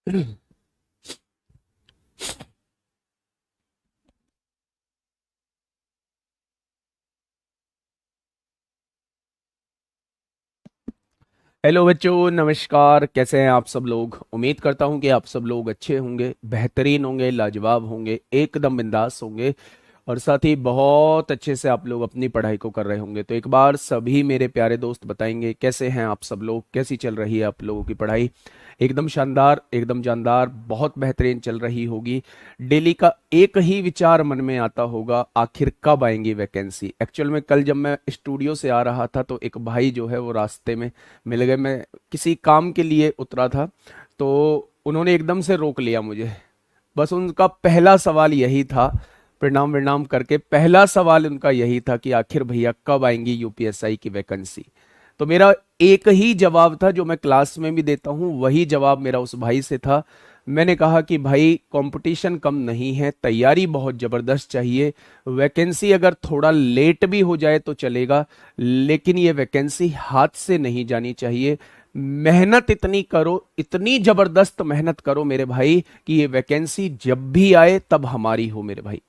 Hello बच्चों, नमस्कार। कैसे हैं आप सब लोग? उम्मीद करता हूं कि आप सब लोग अच्छे होंगे, बेहतरीन होंगे, लाजवाब होंगे, एकदम बिंदास होंगे और साथ ही बहुत अच्छे से आप लोग अपनी पढ़ाई को कर रहे होंगे। तो एक बार सभी मेरे प्यारे दोस्त बताएंगे कैसे हैं आप सब लोग, कैसी चल रही है आप लोगों की पढ़ाई? एकदम शानदार, एकदम जानदार, बहुत बेहतरीन चल रही होगी। डेली का एक ही विचार मन में आता होगा, आखिर कब आएंगी वैकेंसी। एक्चुअल में कल जब मैं स्टूडियो से आ रहा था तो एक भाई जो है वो रास्ते में मिल गए। मैं किसी काम के लिए उतरा था तो उन्होंने एकदम से रोक लिया मुझे। बस उनका पहला सवाल यही था, प्रणाम विणाम करके पहला सवाल उनका यही था कि आखिर भैया कब आएंगी यूपीएसआई की वैकेंसी। तो मेरा एक ही जवाब था जो मैं क्लास में भी देता हूं, वही जवाब मेरा उस भाई से था। मैंने कहा कि भाई कंपटीशन कम नहीं है, तैयारी बहुत जबरदस्त चाहिए। वैकेंसी अगर थोड़ा लेट भी हो जाए तो चलेगा, लेकिन ये वैकेंसी हाथ से नहीं जानी चाहिए। मेहनत इतनी करो, इतनी जबरदस्त मेहनत करो मेरे भाई कि ये वैकेंसी जब भी आए तब हमारी हो मेरे भाई।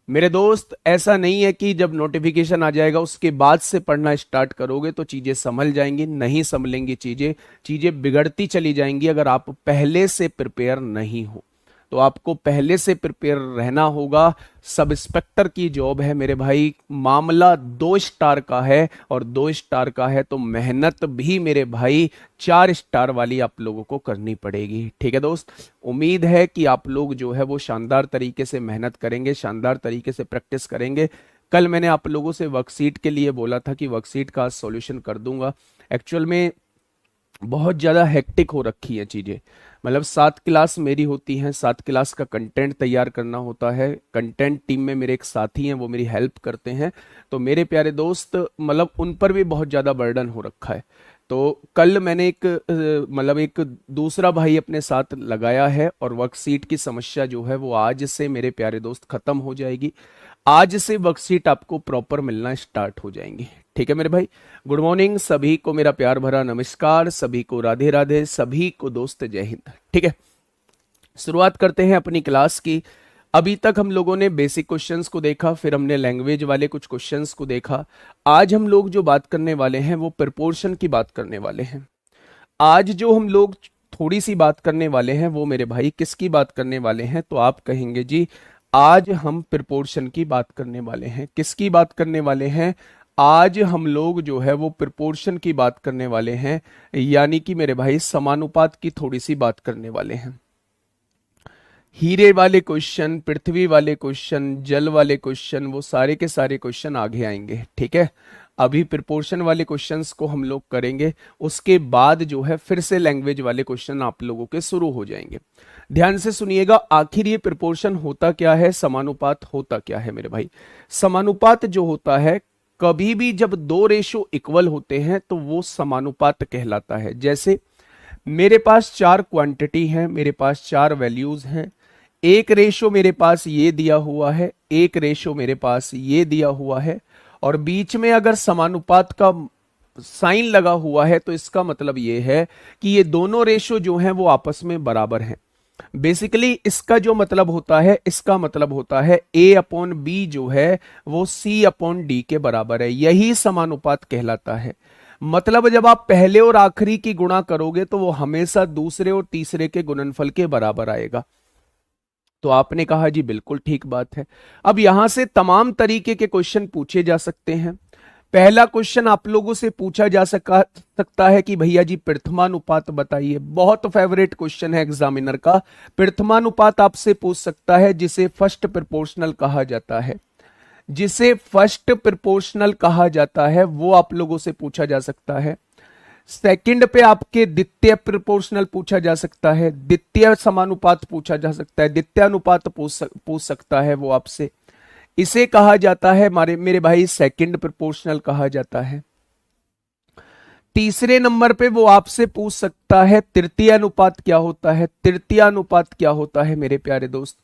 मेरे दोस्त, ऐसा नहीं है कि जब नोटिफिकेशन आ जाएगा उसके बाद से पढ़ना स्टार्ट करोगे तो चीजें संभल जाएंगी। नहीं संभलेंगी चीजें, चीजें बिगड़ती चली जाएंगी अगर आप पहले से प्रिपेयर नहीं हो। तो आपको पहले से प्रिपेयर रहना होगा। सब इंस्पेक्टर की जॉब है मेरे भाई, मामला 2 स्टार का है और 2 स्टार का है तो मेहनत भी मेरे भाई 4 स्टार वाली आप लोगों को करनी पड़ेगी। ठीक है दोस्त, उम्मीद है कि आप लोग जो है वो शानदार तरीके से मेहनत करेंगे, शानदार तरीके से प्रैक्टिस करेंगे। कल मैंने आप लोगों से वर्कशीट के लिए बोला था कि वर्कशीट का सॉल्यूशन कर दूंगा। एक्चुअल में बहुत ज़्यादा हेक्टिक हो रखी है चीज़ें। मतलब 7 क्लास मेरी होती हैं, 7 क्लास का कंटेंट तैयार करना होता है। कंटेंट टीम में मेरे एक साथी हैं, वो मेरी हेल्प करते हैं। तो मेरे प्यारे दोस्त, मतलब उन पर भी बहुत ज़्यादा बर्डन हो रखा है। तो कल मैंने एक मतलब एक दूसरा भाई अपने साथ लगाया है और वर्कशीट की समस्या जो है वो आज से मेरे प्यारे दोस्त खत्म हो जाएगी। आज से वर्कशीट आपको प्रॉपर मिलना स्टार्ट हो जाएंगी। ठीक है मेरे भाई, गुड मॉर्निंग सभी को, मेरा प्यार भरा नमस्कार, सभी को राधे राधे, सभी को दोस्त जय हिंद। ठीक है, शुरुआत करते हैं अपनी क्लास की। अभी तक हम लोगों ने बेसिक क्वेश्चंस को देखा, फिर हमने लैंग्वेज वाले कुछ क्वेश्चंस को देखा। आज हम लोग जो बात करने वाले हैं वो प्रपोर्शन की बात करने वाले हैं। आज जो हम लोग थोड़ी सी बात करने वाले हैं वो मेरे भाई किसकी बात करने वाले हैं? तो आप कहेंगे जी, आज हम प्रपोर्शन की बात करने वाले हैं। किसकी बात करने वाले हैं? आज हम लोग जो है वो प्रपोर्शन की बात करने वाले हैं, यानी कि मेरे भाई समानुपात की थोड़ी सी बात करने वाले हैं। हीरे वाले क्वेश्चन, पृथ्वी वाले क्वेश्चन, जल वाले क्वेश्चन, वो सारे के सारे क्वेश्चन आगे आएंगे। ठीक है, अभी प्रिपोर्शन वाले क्वेश्चंस को हम लोग करेंगे, उसके बाद जो है फिर से लैंग्वेज वाले क्वेश्चन आप लोगों के शुरू हो जाएंगे। ध्यान से सुनिएगा, आखिर ये प्रिपोर्शन होता क्या है, समानुपात होता क्या है मेरे भाई? समानुपात जो होता है, कभी भी जब दो रेशो इक्वल होते हैं तो वो समानुपात कहलाता है। जैसे मेरे पास 4 क्वांटिटी हैं, मेरे पास 4 वैल्यूज हैं। एक रेशो मेरे पास ये दिया हुआ है, एक रेशो मेरे पास ये दिया हुआ है, और बीच में अगर समानुपात का साइन लगा हुआ है तो इसका मतलब ये है कि ये दोनों रेशो जो हैं वो आपस में बराबर हैं। बेसिकली इसका जो मतलब होता है, इसका मतलब होता है ए अपॉन बी जो है वो सी अपॉन डी के बराबर है। यही समानुपात कहलाता है। मतलब जब आप पहले और आखिरी की गुणा करोगे तो वो हमेशा दूसरे और तीसरे के गुणनफल के बराबर आएगा। तो आपने कहा जी बिल्कुल ठीक बात है। अब यहां से तमाम तरीके के क्वेश्चन पूछे जा सकते हैं। पहला क्वेश्चन आप लोगों से पूछा जा सकता है कि भैया जी प्रथमानुपात बताइए। बहुत फेवरेट क्वेश्चन है एग्जामिनर का। प्रथमानुपात आपसे पूछ सकता है, जिसे फर्स्ट प्रोपोर्शनल कहा जाता है। जिसे फर्स्ट प्रोपोर्शनल कहा जाता है वो आप लोगों से पूछा जा सकता है। सेकंड पे आपके द्वितीय प्रोपोर्शनल पूछा जा सकता है, द्वितीय समानुपात पूछा जा सकता है, द्वितीय अनुपात पूछ सकता है वो आपसे। इसे कहा जाता है मेरे भाई सेकंड प्रोपोर्शनल कहा जाता है। तीसरे नंबर पे वो आपसे पूछ सकता है तृतीय अनुपात क्या होता है। तृतीय अनुपात क्या होता है मेरे प्यारे दोस्त?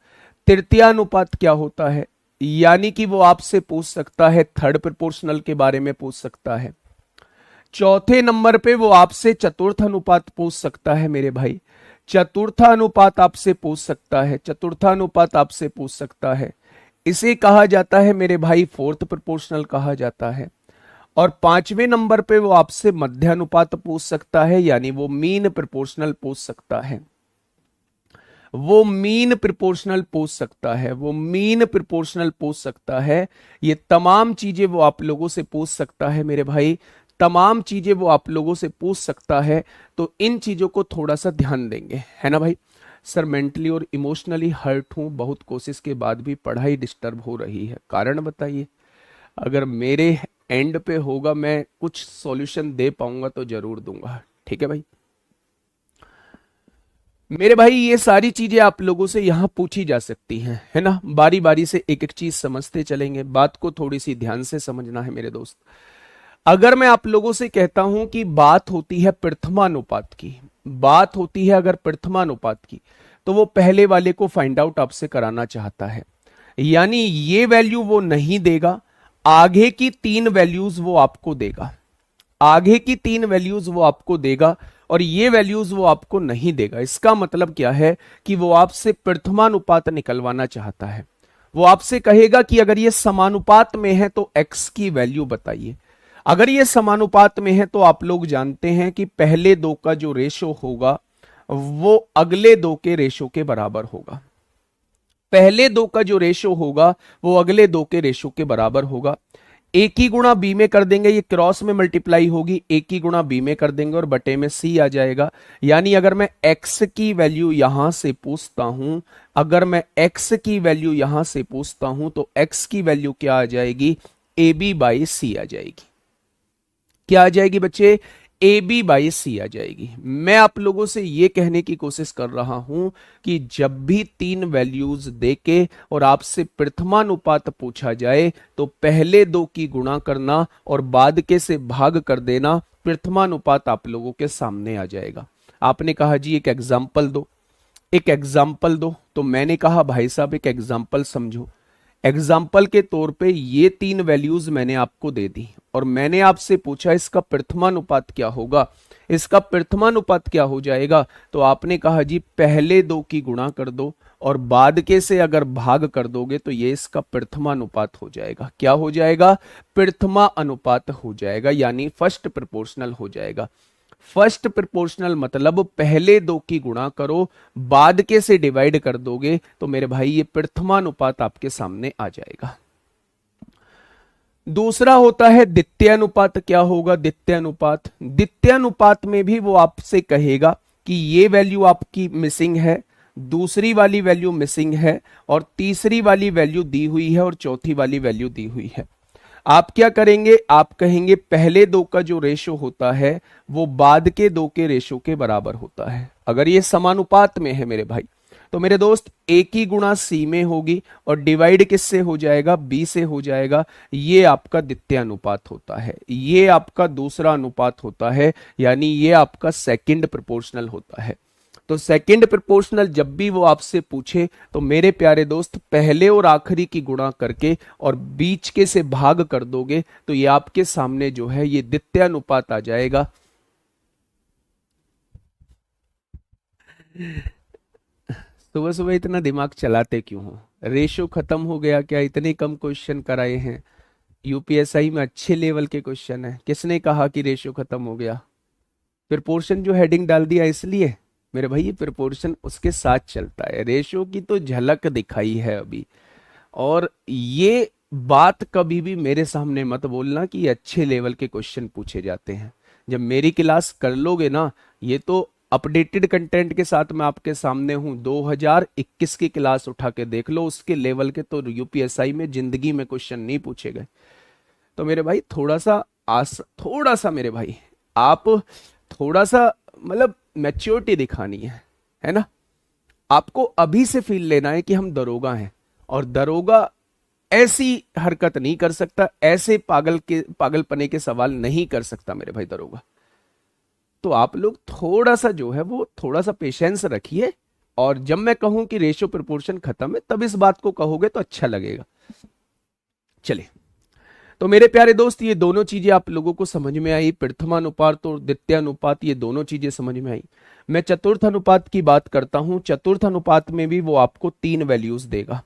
तृतीय अनुपात क्या होता है? यानी कि वो आपसे पूछ सकता है थर्ड प्रोपोर्शनल के बारे में पूछ सकता है। चौथे नंबर पे वो आपसे चतुर्थ अनुपात पूछ सकता है मेरे भाई। चतुर्थानुपात आपसे पूछ सकता है, चतुर्थानुपात आपसे पूछ सकता है। इसे कहा जाता है मेरे भाई फोर्थ प्रोपोर्शनल कहा जाता है। और पांचवें नंबर पे वो आपसे मध्यानुपात पूछ सकता है, यानी वो मीन प्रोपोर्शनल पूछ सकता है, वो मीन प्रोपोर्शनल पूछ सकता है, वो मीन प्रोपोर्शनल पूछ सकता है। ये तमाम चीजें वो आप लोगों से पूछ सकता है मेरे भाई, तमाम चीजें वो आप लोगों से पूछ सकता है। तो इन चीजों को थोड़ा सा ध्यान देंगे, है ना भाई। सर मेंटली और इमोशनली हर्ट हूं, बहुत कोशिश के बाद भी पढ़ाई डिस्टर्ब हो रही है, कारण बताइए। अगर मेरे एंड पे होगा, मैं कुछ सॉल्यूशन दे पाऊंगा तो जरूर दूंगा, ठीक है भाई। मेरे भाई ये सारी चीजें आप लोगों से यहां पूछी जा सकती हैं, है ना। बारी बारी से एक एक चीज समझते चलेंगे, बात को थोड़ी सी ध्यान से समझना है मेरे दोस्त। अगर मैं आप लोगों से कहता हूं कि बात होती है प्रथमानुपात की, बात होती है अगर प्रथमानुपात की, तो वो पहले वाले को फाइंड आउट आपसे कराना चाहता है, यानी ये वैल्यू वो नहीं देगा, आगे की तीन वैल्यूज वो आपको देगा, आगे की तीन वैल्यूज वो आपको देगा, और ये वैल्यूज वो आपको नहीं देगा। इसका मतलब क्या है कि वो आपसे प्रथमानुपात निकलवाना चाहता है। वो आपसे कहेगा कि अगर ये समानुपात में है तो x की वैल्यू बताइए। अगर ये समानुपात में है तो आप लोग जानते हैं कि पहले दो का जो रेशो होगा वो अगले दो के रेशो के बराबर होगा, पहले दो का जो रेशो होगा वो अगले दो के रेशो के बराबर होगा। ए की गुणा बी में कर देंगे, ये क्रॉस में मल्टीप्लाई होगी, ए की गुणा बी में कर देंगे और बटे में सी आ जाएगा। यानी अगर मैं x की वैल्यू यहां से पूछता हूं, अगर मैं x की वैल्यू यहां से पूछता हूं तो x की वैल्यू क्या आ जाएगी, ए बी बाई सी आ जाएगी। क्या आ जाएगी बच्चे, ए बी बाई सी आ जाएगी। मैं आप लोगों से यह कहने की कोशिश कर रहा हूं कि जब भी तीन वैल्यूज देके और आपसे प्रथमानुपात पूछा जाए तो पहले दो की गुणा करना और बाद के से भाग कर देना, प्रथमानुपात आप लोगों के सामने आ जाएगा। आपने कहा जी एक एग्जाम्पल दो, एक एग्जाम्पल दो, तो मैंने कहा भाई साहब एक एग्जाम्पल समझो। एग्जाम्पल के तौर पे ये तीन वैल्यूज मैंने आपको दे दी और मैंने आपसे पूछा इसका प्रथमानुपात क्या होगा, इसका प्रथमानुपात क्या हो जाएगा। तो आपने कहा जी पहले दो की गुणा कर दो और बाद के से अगर भाग कर दोगे तो ये इसका प्रथमानुपात हो जाएगा। क्या हो जाएगा, प्रथमा अनुपात हो जाएगा, यानी फर्स्ट प्रोपोर्शनल हो जाएगा। फर्स्ट प्रोपोर्शनल मतलब पहले दो की गुणा करो, बाद के से डिवाइड कर दोगे तो मेरे भाई ये प्रथमानुपात आपके सामने आ जाएगा। दूसरा होता है द्वितीयानुपात। क्या होगा द्वितीयानुपात, द्वितीयानुपात में भी वो आपसे कहेगा कि ये वैल्यू आपकी मिसिंग है, दूसरी वाली वैल्यू मिसिंग है और तीसरी वाली वैल्यू दी हुई है और चौथी वाली वैल्यू दी हुई है। आप क्या करेंगे, आप कहेंगे पहले दो का जो रेशो होता है वो बाद के दो के रेशो के बराबर होता है। अगर ये समानुपात में है मेरे भाई तो मेरे दोस्त ए की गुणा सी में होगी और डिवाइड किससे हो जाएगा, बी से हो जाएगा। ये आपका द्वितीय अनुपात होता है, ये आपका दूसरा अनुपात होता है, यानी ये आपका सेकंड प्रोपोर्शनल होता है। तो सेकंड प्रोपोर्शनल जब भी वो आपसे पूछे तो मेरे प्यारे दोस्त पहले और आखिरी की गुणा करके और बीच के से भाग कर दोगे तो ये आपके सामने जो है ये द्वितीय अनुपात आ जाएगा। सुबह सुबह इतना दिमाग चलाते क्यों हो, रेशो खत्म हो गया क्या, इतने कम क्वेश्चन कराए हैं, यूपीएसआई में अच्छे लेवल के क्वेश्चन है, किसने कहा कि रेशो खत्म हो गया। प्रोपोर्शन जो हेडिंग डाल दिया इसलिए मेरे भाई ये प्रोपोर्शन उसके साथ चलता है, रेशो की तो झलक दिखाई है अभी। और ये बात कभी भी मेरे सामने मत बोलना कि अच्छे लेवल के क्वेश्चन पूछे जाते हैं। जब मेरी क्लास कर लोगे ना, ये तो अपडेटेड कंटेंट के साथ मैं आपके सामने हूं, 2021 की क्लास उठा के देख लो, उसके लेवल के तो यूपीएसआई में जिंदगी में क्वेश्चन नहीं पूछे गए। तो मेरे भाई थोड़ा सा मेरे भाई आप थोड़ा सा मतलब मैच्योरिटी दिखानी है ना। आपको अभी से फील लेना है कि हम दरोगा हैं और दरोगा ऐसी हरकत नहीं कर सकता, ऐसे पागलपने के सवाल नहीं कर सकता मेरे भाई दरोगा। तो आप लोग थोड़ा सा जो है वो थोड़ा सा पेशेंस रखिए और जब मैं कहूं कि रेशियो प्रोपोर्शन खत्म है तब इस बात को कहोगे तो अच्छा लगेगा। चलिए, तो मेरे प्यारे दोस्त ये दोनों चीजें आप लोगों को समझ में आई, प्रथमानुपात और द्वितीयानुपात, ये दोनों चीजें समझ में आई। मैं चतुर्थ अनुपात की बात करता हूं। चतुर्थ अनुपात में भी वो आपको 3 वैल्यूज देगा।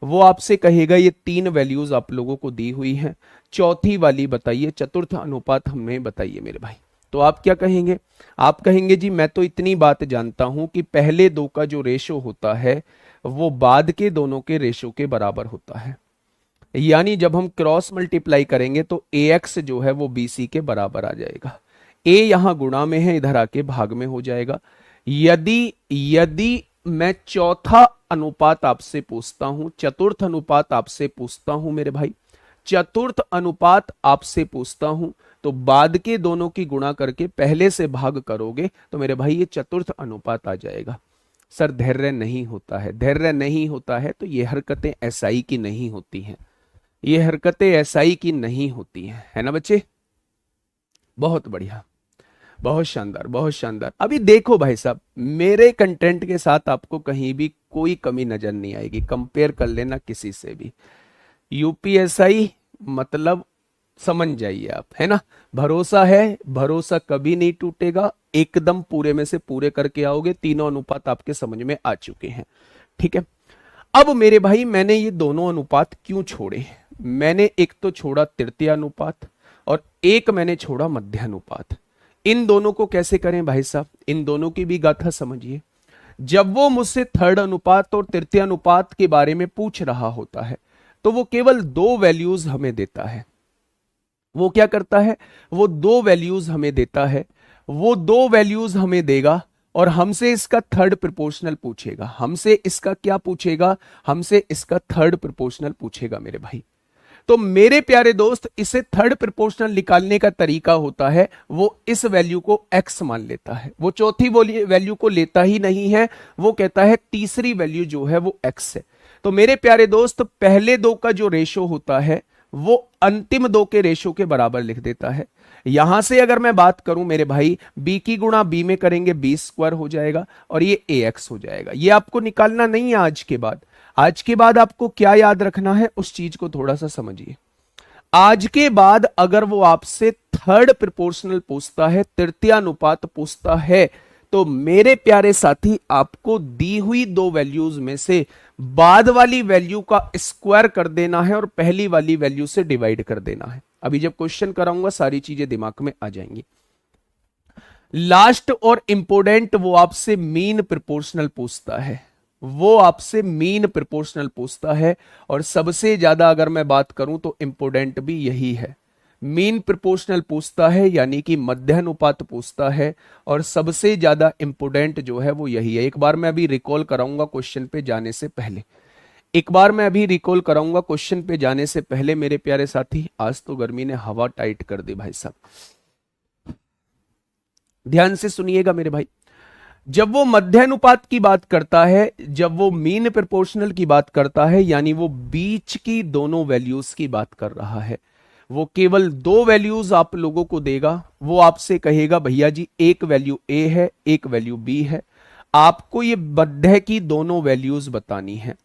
वो आपसे कहेगा ये 3 वैल्यूज आप लोगों को दी हुई हैं, चौथी वाली बताइए, चतुर्थ अनुपात हमें बताइए मेरे भाई। तो आप क्या कहेंगे? आप कहेंगे जी मैं तो इतनी बात जानता हूं कि पहले दो का जो रेशो होता है वो बाद के दोनों के रेशो के बराबर होता है। यानी जब हम क्रॉस मल्टीप्लाई करेंगे तो ax जो है वो bc के बराबर आ जाएगा। a यहां गुणा में है, इधर आके भाग में हो जाएगा। यदि यदि मैं चौथा अनुपात आपसे पूछता हूं, चतुर्थ अनुपात आपसे पूछता हूं मेरे भाई, चतुर्थ अनुपात आपसे पूछता हूं, तो बाद के दोनों की गुणा करके पहले से भाग करोगे तो मेरे भाई ये चतुर्थ अनुपात आ जाएगा। सर धैर्य नहीं होता है, धैर्य नहीं होता है तो ये हरकतें एसआई की नहीं होती हैं, ये हरकतें एसआई की नहीं होती हैं, है ना बच्चे? बहुत बढ़िया, बहुत शानदार, बहुत शानदार। अभी देखो भाई साहब, मेरे कंटेंट के साथ आपको कहीं भी कोई कमी नजर नहीं आएगी, कंपेयर कर लेना किसी से भी। यूपीएसआई मतलब समझ जाइए आप, है ना? भरोसा है, भरोसा कभी नहीं टूटेगा, एकदम पूरे में से पूरे करके आओगे। तीनों अनुपात आपके समझ में आ चुके हैं, ठीक है? अब मेरे भाई मैंने ये दोनों अनुपात क्यों छोड़े? मैंने एक तो छोड़ा तृतीय अनुपात और एक मैंने छोड़ा मध्य अनुपात। इन दोनों को कैसे करें भाई साहब? इन दोनों की भी गाथा समझिए। जब वो मुझसे थर्ड अनुपात और तृतीय अनुपात के बारे में पूछ रहा होता है तो वो केवल 2 वैल्यूज हमें देता है। वो क्या करता है? वो 2 वैल्यूज हमें देता है। वो 2 वैल्यूज हमें देगा और हमसे इसका थर्ड प्रोपोर्शनल पूछेगा। हमसे इसका क्या पूछेगा? हमसे इसका थर्ड प्रोपोर्शनल पूछेगा मेरे भाई। तो मेरे प्यारे दोस्त, इसे थर्ड प्रोपोर्शनल निकालने का तरीका होता है, वो इस वैल्यू को x मान लेता है। वो चौथी वैल्यू को लेता ही नहीं है, वो कहता है तीसरी वैल्यू जो है वो x है। तो मेरे प्यारे दोस्त, पहले दो का जो रेशो होता है वो अंतिम दो के रेशो के बराबर लिख देता है। यहां से अगर मैं बात करूं मेरे भाई, b की गुणा b में करेंगे b स्क्वायर हो जाएगा और ये ax हो जाएगा। ये आपको निकालना नहीं है आज के बाद। आज के बाद आपको क्या याद रखना है उस चीज को थोड़ा सा समझिए। आज के बाद अगर वो आपसे थर्ड प्रोपोर्शनल पूछता है, तृतीयानुपात पूछता है, तो मेरे प्यारे साथी आपको दी हुई 2 वैल्यूज में से बाद वाली वैल्यू का स्क्वायर कर देना है और पहली वाली वैल्यू से डिवाइड कर देना है। अभी जब क्वेश्चन कराऊंगा सारी चीजें दिमाग में आ जाएंगी। लास्ट और इंपोर्टेंट, वो आपसे मीन प्रोपोर्शनल पूछता है। वो आपसे मीन प्रोपोर्शनल पूछता है और सबसे ज्यादा अगर मैं बात करूं तो इंपोर्टेंट भी यही है। मीन प्रोपोर्शनल पूछता है यानी कि मध्यानुपात पूछता है और सबसे ज्यादा इंपोर्टेंट जो है वो यही है। एक बार मैं अभी रिकॉल कराऊंगा क्वेश्चन पे जाने से पहले, एक बार मैं अभी रिकॉल कराऊंगा क्वेश्चन पे जाने से पहले मेरे प्यारे साथी। आज तो गर्मी ने हवा टाइट कर दी भाई साहब, ध्यान से सुनिएगा मेरे भाई। जब वो मध्यानुपात की बात करता है, जब वो मीन प्रोपोर्शनल की बात करता है, यानी वो बीच की दोनों वैल्यूज की बात कर रहा है। वो केवल 2 वैल्यूज आप लोगों को देगा। वो आपसे कहेगा भैया जी एक वैल्यू a है, एक वैल्यू b है। आपको ये मध्य की दोनों वैल्यूज बतानी है।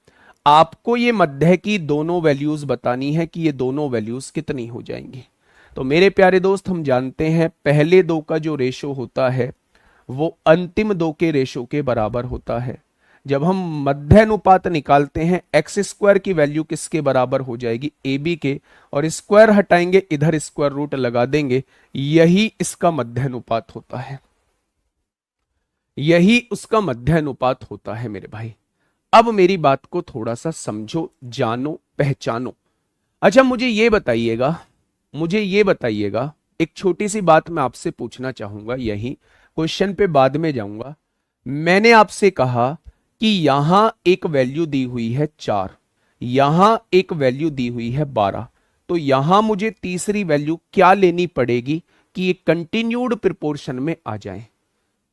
आपको ये मध्य की दोनों वैल्यूज बतानी है कि ये दोनों वैल्यूज कितनी हो जाएंगी। तो मेरे प्यारे दोस्त, हम जानते हैं पहले दो का जो रेशो होता है वो अंतिम दो के रेशो के बराबर होता है। जब हम मध्यानुपात निकालते हैं, एक्स स्क्वायर की वैल्यू किसके बराबर हो जाएगी? ए बी के, और स्क्वायर हटाएंगे, इधर स्क्वायर रूट लगा देंगे, यही इसका मध्यानुपात होता है। यही उसका मध्यानुपात होता है मेरे भाई। अब मेरी बात को थोड़ा सा समझो, जानो, पहचानो। अच्छा मुझे ये बताइएगा, मुझे ये बताइएगा, एक छोटी सी बात मैं आपसे पूछना चाहूंगा, यही क्वेश्चन पे बाद में जाऊंगा। मैंने आपसे कहा कि यहां एक वैल्यू दी हुई है 4, यहां एक वैल्यू दी हुई है 12, तो यहां मुझे तीसरी वैल्यू क्या लेनी पड़ेगी कि ये कंटिन्यूड प्रोपोर्शन में आ जाए,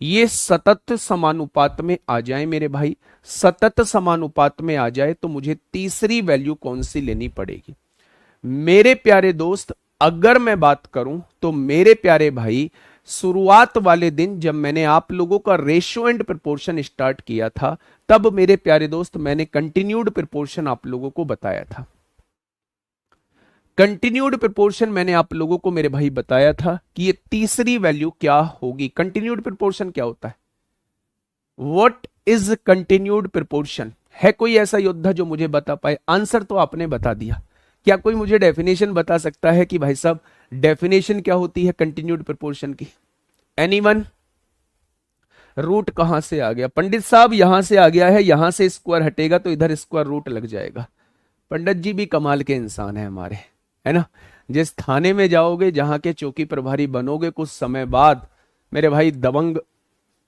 ये सतत समानुपात में आ जाए मेरे भाई। सतत समानुपात में आ जाए तो मुझे तीसरी वैल्यू कौन सी लेनी पड़ेगी? मेरे प्यारे दोस्त, अगर मैं बात करूं तो मेरे प्यारे भाई, शुरुआत वाले दिन जब मैंने आप लोगों का रेशियो एंड प्रोपोर्शन स्टार्ट किया था, तब मेरे प्यारे दोस्त मैंने कंटिन्यूड प्रोपोर्शन आप लोगों को बताया था। कंटिन्यूड प्रोपोर्शन मैंने आप लोगों को मेरे भाई बताया था कि ये तीसरी वैल्यू क्या होगी। कंटिन्यूड प्रोपोर्शन क्या होता है? What is continued proportion? है कोई ऐसा योद्धा जो मुझे बता पाए? आंसर तो आपने बता दिया। क्या कोई मुझे डेफिनेशन बता सकता है कि भाई साहब डेफिनेशन क्या होती है कंटिन्यूड प्रोपोर्शन की? एनीवन? रूट कहां से आ गया पंडित साहब? यहां से आ गया है, यहां से स्क्वायर हटेगा तो इधर स्क्वायर रूट लग जाएगा। पंडित जी भी कमाल के इंसान है हमारे, है ना। जिस थाने में जाओगे, जहां के चौकी प्रभारी बनोगे, कुछ समय बाद मेरे भाई दबंग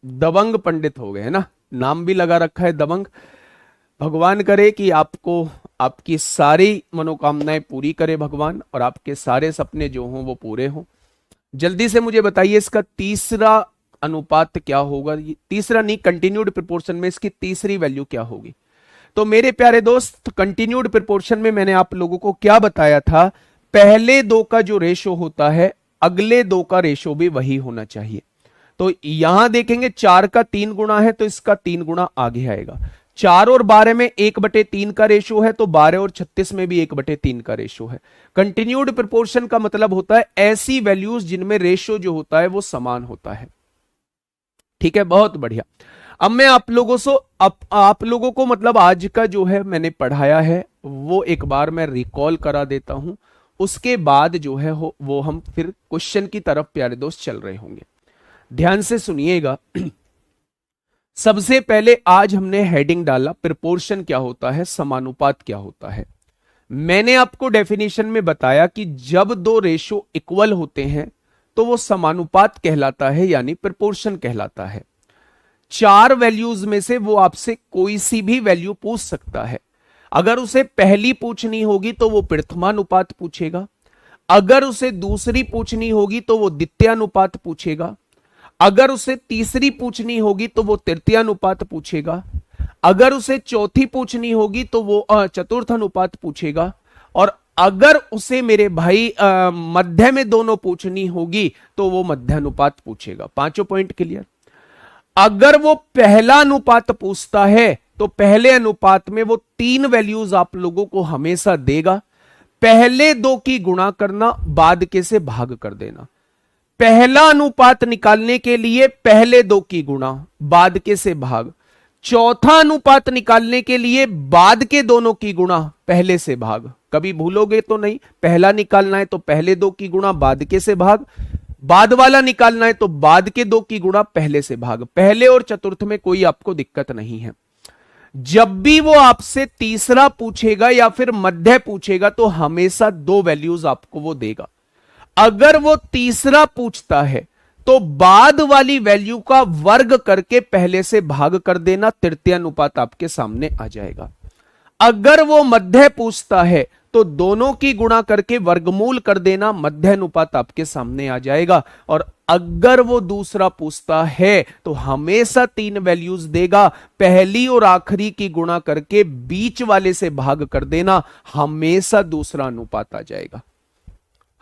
दबंग पंडित हो गए, है ना। नाम भी लगा रखा है दबंग। भगवान करे कि आपको आपकी सारी मनोकामनाएं पूरी करे भगवान, और आपके सारे सपने जो हों वो पूरे हों। जल्दी से मुझे बताइए इसका तीसरा अनुपात क्या होगा? तीसरा नहीं, कंटिन्यूड प्रोपोर्शन में इसकी तीसरी वैल्यू क्या होगी? तो मेरे प्यारे दोस्त, कंटिन्यूड प्रोपोर्शन में मैंने आप लोगों को क्या बताया था? पहले दो का जो रेशो होता है, अगले दो का रेशो भी वही होना चाहिए। तो यहां देखेंगे 4 का 3 गुना है तो इसका 3 गुना आगे आएगा। 4 और 12 में 1/3 का रेशो है, तो 12 और 36 में भी 1/3 का रेशो है। कंटिन्यूड प्रोपोर्शन का मतलब होता है ऐसी वैल्यूज जिनमें रेशो जो होता है वो समान होता है। ठीक है, बहुत बढ़िया। अब मैं आप लोगों को मतलब आज का जो है मैंने पढ़ाया है वो एक बार मैं रिकॉल करा देता हूं। उसके बाद जो है वो हम फिर क्वेश्चन की तरफ प्यारे दोस्त चल रहे होंगे। ध्यान से सुनिएगा। सबसे पहले आज हमने हेडिंग डाला प्रोपोर्शन क्या होता है, समानुपात क्या होता है। मैंने आपको डेफिनेशन में बताया कि जब दो रेशो इक्वल होते हैं तो वो समानुपात कहलाता है, यानी प्रोपोर्शन कहलाता है। 4 वैल्यूज में से वो आपसे कोई सी भी वैल्यू पूछ सकता है। अगर उसे पहली पूछनी होगी तो वो प्रथमानुपात पूछेगा, अगर उसे दूसरी पूछनी होगी तो वो द्वितीयानुपात पूछेगा, अगर उसे तीसरी पूछनी होगी तो वो तृतीयानुपात पूछेगा, अगर उसे चौथी पूछनी होगी तो वो चतुर्थ अनुपात पूछेगा, और अगर उसे मेरे भाई मध्य में दोनों पूछनी होगी तो वो मध्यानुपात पूछेगा। 5 पॉइंट क्लियर। अगर वो पहला अनुपात पूछता है तो पहले अनुपात में वो 3 वैल्यूज आप लोगों को हमेशा देगा। पहले दो की गुणा करना, बाद के से भाग कर देना। पहला अनुपात निकालने के लिए पहले दो की गुणा, बाद के से भाग। चौथा अनुपात निकालने के लिए बाद के दोनों की गुणा, पहले से भाग। कभी भूलोगे तो नहीं, पहला निकालना है तो पहले दो की गुणा बाद के से भाग, बाद वाला निकालना है तो बाद के दो की गुणा पहले से भाग। पहले और चतुर्थ में कोई आपको दिक्कत नहीं है। जब भी वो आपसे तीसरा पूछेगा या फिर मध्य पूछेगा तो हमेशा 2 वैल्यूज आपको वो देगा। अगर वो तीसरा पूछता है तो बाद वाली वैल्यू का वर्ग करके पहले से भाग कर देना, तृतीय अनुपात आपके सामने आ जाएगा। अगर वो मध्य पूछता है तो दोनों की गुणा करके वर्गमूल कर देना, मध्य अनुपात आपके सामने आ जाएगा। और अगर वो दूसरा पूछता है तो हमेशा 3 वैल्यूज देगा, पहली और आखिरी की गुणा करके बीच वाले से भाग कर देना, हमेशा दूसरा अनुपात आ जाएगा,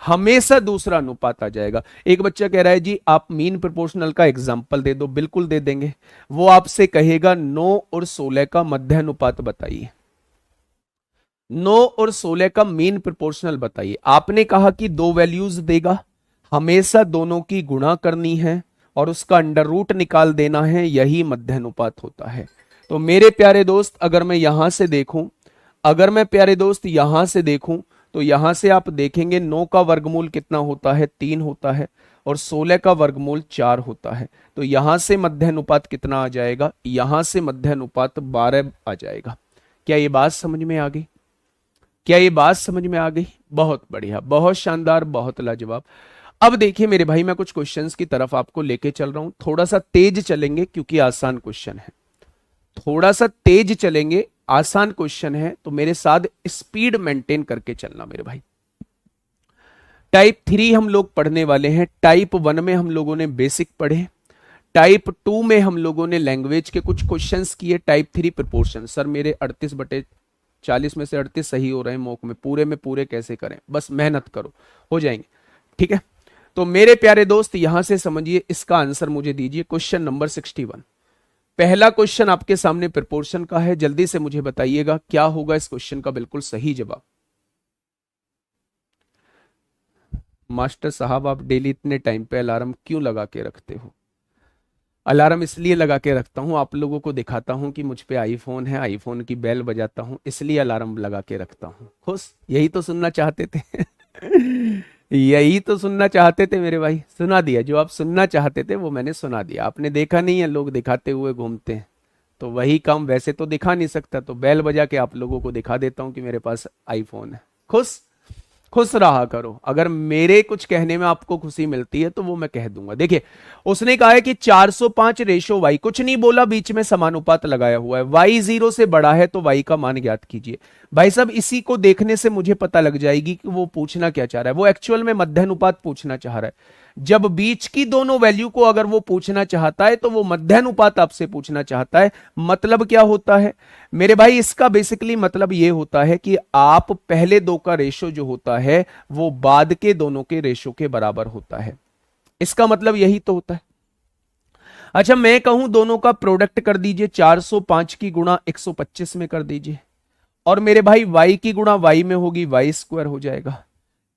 हमेशा दूसरा अनुपात आ जाएगा। एक बच्चा कह रहा है जी आप मीन प्रोपोर्शनल का एग्जांपल दे दो। बिल्कुल दे देंगे। वो आपसे कहेगा 9 और 16 का मध्य अनुपात बताइए, 9 और 16 का मीन प्रोपोर्शनल बताइए। आपने कहा कि 2 वैल्यूज देगा, हमेशा दोनों की गुणा करनी है और उसका अंडर रूट निकाल देना है, यही मध्य अनुपात होता है। तो मेरे प्यारे दोस्त अगर मैं यहां से देखूं, अगर मैं प्यारे दोस्त यहां से देखूं तो यहां से आप देखेंगे 9 का वर्गमूल कितना होता है, 3 होता है, और 16 का वर्गमूल 4 होता है। तो यहां से मध्य अनुपात कितना आ जाएगा, यहां से मध्य अनुपात 12 आ जाएगा। क्या ये बात समझ में आ गई? क्या ये बात समझ में आ गई? बहुत बढ़िया, बहुत शानदार, बहुत लाजवाब। अब देखिए मेरे भाई, मैं कुछ क्वेश्चंस की तरफ आपको लेके चल रहा हूं। थोड़ा सा तेज चलेंगे क्योंकि आसान क्वेश्चन है, थोड़ा सा तेज चलेंगे, आसान क्वेश्चन है, तो मेरे साथ स्पीड मेंटेन करके चलना मेरे भाई। टाइप 3 हम लोग पढ़ने वाले हैं। टाइप 1 में हम लोगों ने बेसिक पढ़े, टाइप 2 में हम लोगों ने लैंग्वेज के कुछ क्वेश्चंस किए, टाइप 3 प्रोपोर्शन। सर मेरे 38/40 में से 38 सही हो रहे हैं मॉक में पूरे कैसे करें? बस मेहनत करो, हो जाएंगे। ठीक है, तो मेरे प्यारे दोस्त यहां से समझिए, इसका आंसर मुझे दीजिए। क्वेश्चन नंबर 61, पहला क्वेश्चन आपके सामने प्रोपोर्शन का है। जल्दी से मुझे बताइएगा क्या होगा इस क्वेश्चन का बिल्कुल सही जवाब। मास्टर साहब आप डेली इतने टाइम पे अलार्म क्यों लगा के रखते हो? अलार्म इसलिए लगा के रखता हूँ, आप लोगों को दिखाता हूँ कि मुझ पे आईफोन है, आईफोन की बेल बजाता हूँ, इसलिए अलार्म लगा के रखता हूँ। खुश? यही तो सुनना चाहते थे। यही तो सुनना चाहते थे मेरे भाई, सुना दिया। जो आप सुनना चाहते थे वो मैंने सुना दिया। आपने देखा नहीं है लोग दिखाते हुए घूमते हैं, तो वही काम वैसे तो दिखा नहीं सकता, तो बेल बजा के आप लोगों को दिखा देता हूँ कि मेरे पास आईफोन है। खुश? खुश रहा करो। अगर मेरे कुछ कहने में आपको खुशी मिलती है तो वो मैं कह दूंगा। देखिए, उसने कहा है कि 405 रेशो वाई, कुछ नहीं बोला, बीच में समानुपात लगाया हुआ है। वाई 0 से बड़ा है तो वाई का मान ज्ञात कीजिए। भाई साहब, इसी को देखने से मुझे पता लग जाएगी कि वो पूछना क्या चाह रहा है। वो एक्चुअल में मध्यानुपात पूछना चाह रहा है। जब बीच की दोनों वैल्यू को अगर वो पूछना चाहता है तो वो मध्यानुपात आपसे पूछना चाहता है। मतलब क्या होता है मेरे भाई? इसका बेसिकली मतलब ये होता है कि आप पहले दो का रेशो जो होता है वो बाद के दोनों के रेशो के बराबर होता है। इसका मतलब यही तो होता है। अच्छा, मैं कहूं दोनों का प्रोडक्ट कर दीजिए, 405 की गुणा 125 में कर दीजिए, और मेरे भाई y की गुणा y में होगी, वाई स्क्वायर हो जाएगा।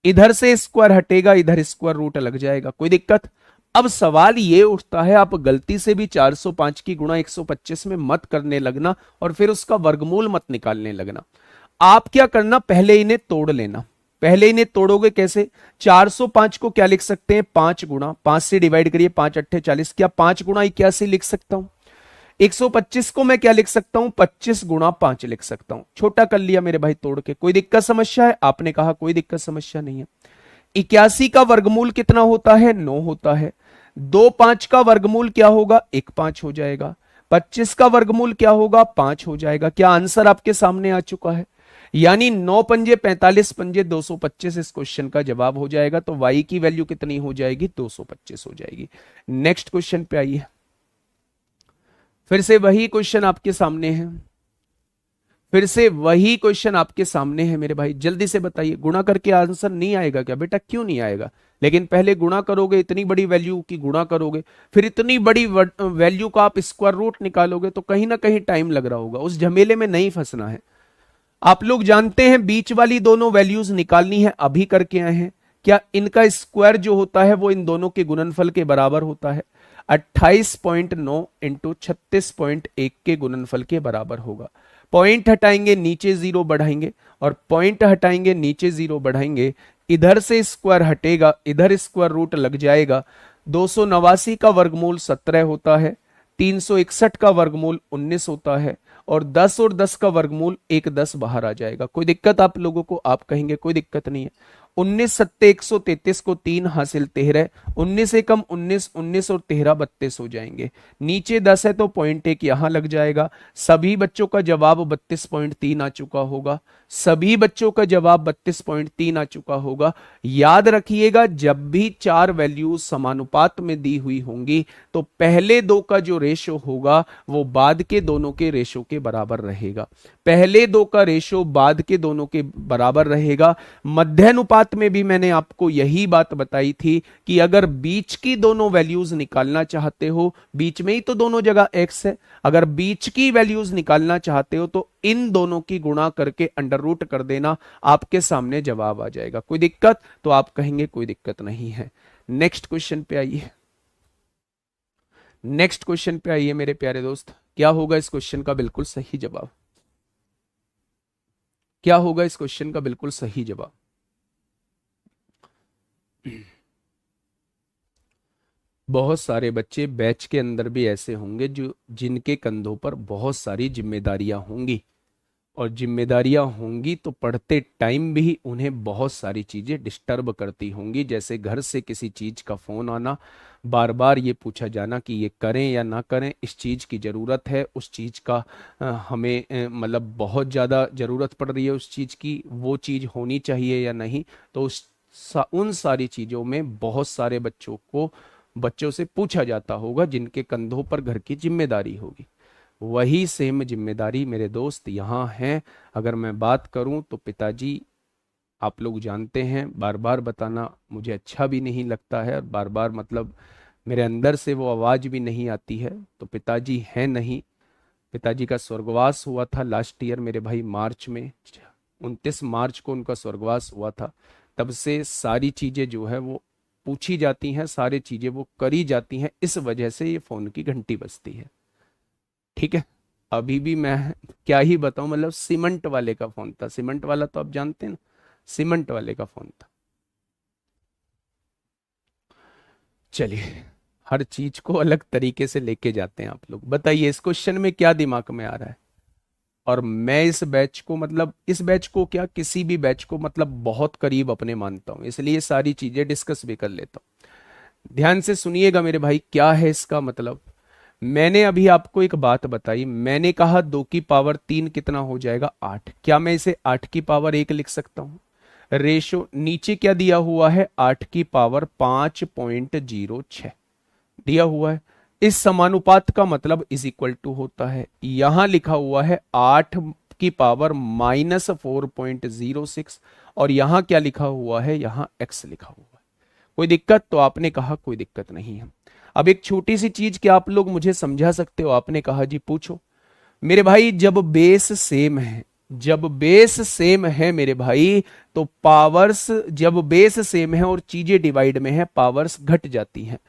इधर से स्क्वायर हटेगा, इधर स्क्वायर रूट लग जाएगा। कोई दिक्कत? अब सवाल ये उठता है, आप गलती से भी 405 की गुणा 125 में मत करने लगना और फिर उसका वर्गमूल मत निकालने लगना। आप क्या करना, पहले इन्हें तोड़ लेना। पहले इन्हें तोड़ोगे कैसे? 405 को क्या लिख सकते हैं? 5 गुणा 5 से डिवाइड करिए, 5 अट्ठे 40। क्या 5 गुणा 81 लिख सकता हूं? 125 को मैं क्या लिख सकता हूं? 25 गुणा 5 लिख सकता हूं। छोटा कर लिया मेरे भाई तोड़ के। कोई दिक्कत समस्या है? आपने कहा कोई दिक्कत समस्या नहीं है। 81 का वर्गमूल कितना होता है? 9 होता है। 2 5 का वर्गमूल क्या होगा? 1 5 हो जाएगा। 25 का वर्गमूल क्या होगा? 5 हो जाएगा। क्या आंसर आपके सामने आ चुका है? यानी 9 पंजे 45 पंजे 225 इस क्वेश्चन का जवाब हो जाएगा। तो y की वैल्यू कितनी हो जाएगी? 225 हो जाएगी। नेक्स्ट क्वेश्चन पे आइए। फिर से वही क्वेश्चन आपके सामने है। फिर से वही क्वेश्चन आपके सामने है मेरे भाई, जल्दी से बताइए। गुणा करके आंसर नहीं आएगा क्या बेटा? क्यों नहीं आएगा? लेकिन पहले गुणा करोगे, इतनी बड़ी वैल्यू की गुणा करोगे, फिर इतनी बड़ी वैल्यू का आप स्क्वायर रूट निकालोगे, तो कहीं ना कहीं टाइम लग रहा होगा। उस झमेले में नहीं फंसना है। आप लोग जानते हैं बीच वाली दोनों वैल्यूज निकालनी है, अभी करके आए हैं। क्या इनका स्क्वायर जो होता है वो इन दोनों के गुणनफल के बराबर होता है? 28.9 इंटू 36.1 के गुणनफल के बराबर होगा। पॉइंट हटाएंगे, नीचे जीरो बढ़ाएंगे, और पॉइंट हटाएंगे, नीचे जीरो बढ़ाएंगे। इधर से स्क्वायर हटेगा, इधर स्क्वायर रूट लग जाएगा। 289 का वर्गमूल 17 होता है, 361 का वर्गमूल 19 होता है, और 10 और 10 का वर्गमूल 1 10 बाहर आ जाएगा। कोई दिक्कत आप लोगों को? आप कहेंगे कोई दिक्कत नहीं है। 19 सत्ते 133 को 3 हासिल 13, 19 से कम 19, 19 और 13 32 हो जाएंगे। नीचे 10 है तो पॉइंट 1 यहां लग जाएगा। सभी बच्चों का जवाब 32.3 आ चुका होगा। सभी बच्चों का जवाब 32.3 आ चुका होगा। याद रखिएगा, जब भी चार वैल्यूज समानुपात में दी हुई होंगी तो पहले दो का जो रेशो होगा वो बाद के दोनों के रेशो के बराबर रहेगा। पहले दो का रेशो बाद के दोनों के बराबर रहेगा। मध्यानुपात में भी मैंने आपको यही बात बताई थी कि अगर बीच की दोनों वैल्यूज निकालना चाहते हो, बीच में ही तो दोनों जगह x है, अगर बीच की वैल्यूज निकालना चाहते हो तो इन दोनों की गुणा करके अंडर रूट कर देना, आपके सामने जवाब आ जाएगा। कोई दिक्कत? तो आप कहेंगे कोई दिक्कत नहीं है। नेक्स्ट क्वेश्चन पे आइए। नेक्स्ट क्वेश्चन पे आइए मेरे प्यारे दोस्त। क्या होगा इस क्वेश्चन का बिल्कुल सही जवाब? क्या होगा इस क्वेश्चन का बिल्कुल सही जवाब? बहुत सारे बच्चे बैच के अंदर भी ऐसे होंगे जो जिनके कंधों पर बहुत सारी जिम्मेदारियां होंगी, और जिम्मेदारियां होंगी तो पढ़ते टाइम भी उन्हें बहुत सारी चीजें डिस्टर्ब करती होंगी। जैसे घर से किसी चीज का फोन आना, बार बार ये पूछा जाना कि ये करें या ना करें, इस चीज की जरूरत है, उस चीज का हमें मतलब बहुत ज्यादा जरूरत पड़ रही है उस चीज की, वो चीज होनी चाहिए या नहीं। तो उन सारी चीजों में बहुत सारे बच्चों से पूछा जाता होगा जिनके कंधों पर घर की जिम्मेदारी होगी। वही सेम जिम्मेदारी मेरे दोस्त यहाँ है। अगर मैं बात करूं तो पिताजी, आप लोग जानते हैं, बार बार बताना मुझे अच्छा भी नहीं लगता है, और बार बार मतलब मेरे अंदर से वो आवाज भी नहीं आती है। तो पिताजी हैं नहीं। पिताजी का स्वर्गवास हुआ था लास्ट ईयर मेरे भाई, मार्च में, 29 मार्च को उनका स्वर्गवास हुआ था। तब से सारी चीजें जो है वो पूछी जाती हैं, सारी चीजें वो करी जाती हैं, इस वजह से ये फोन की घंटी बजती है। ठीक है। अभी भी मैं क्या ही बताऊं, मतलब सीमेंट वाले का फोन था, सीमेंट वाला तो आप जानते हैं ना, सीमेंट वाले का फोन था। चलिए, हर चीज को अलग तरीके से लेके जाते हैं आप लोग। बताइए इस क्वेश्चन में क्या दिमाग में आ रहा है। और मैं इस बैच को, मतलब इस बैच को क्या, किसी भी बैच को मतलब बहुत करीब अपने मानता हूं, इसलिए सारी चीजें डिस्कस भी कर लेता हूं। ध्यान से सुनिएगा मेरे भाई, क्या है इसका मतलब। मैंने अभी आपको एक बात बताई, मैंने कहा 2 की पावर 3 कितना हो जाएगा, 8। क्या मैं इसे 8 की पावर 1 लिख सकता हूं। रेशो नीचे क्या दिया हुआ है, 8 की पावर 5.06 दिया हुआ है। इस समानुपात का मतलब इज इक्वल टू होता है, यहां लिखा हुआ है 8 की पावर -4.06, और यहां क्या लिखा हुआ है, यहां x लिखा हुआ है। कोई दिक्कत, तो आपने कहा कोई दिक्कत नहीं है। अब एक छोटी सी चीज क्या आप लोग मुझे समझा सकते हो, आपने कहा जी पूछो। मेरे भाई जब बेस सेम है, जब बेस सेम है मेरे भाई, तो पावर्स, जब बेस सेम है और चीजें डिवाइड में है, पावर्स घट जाती हैं।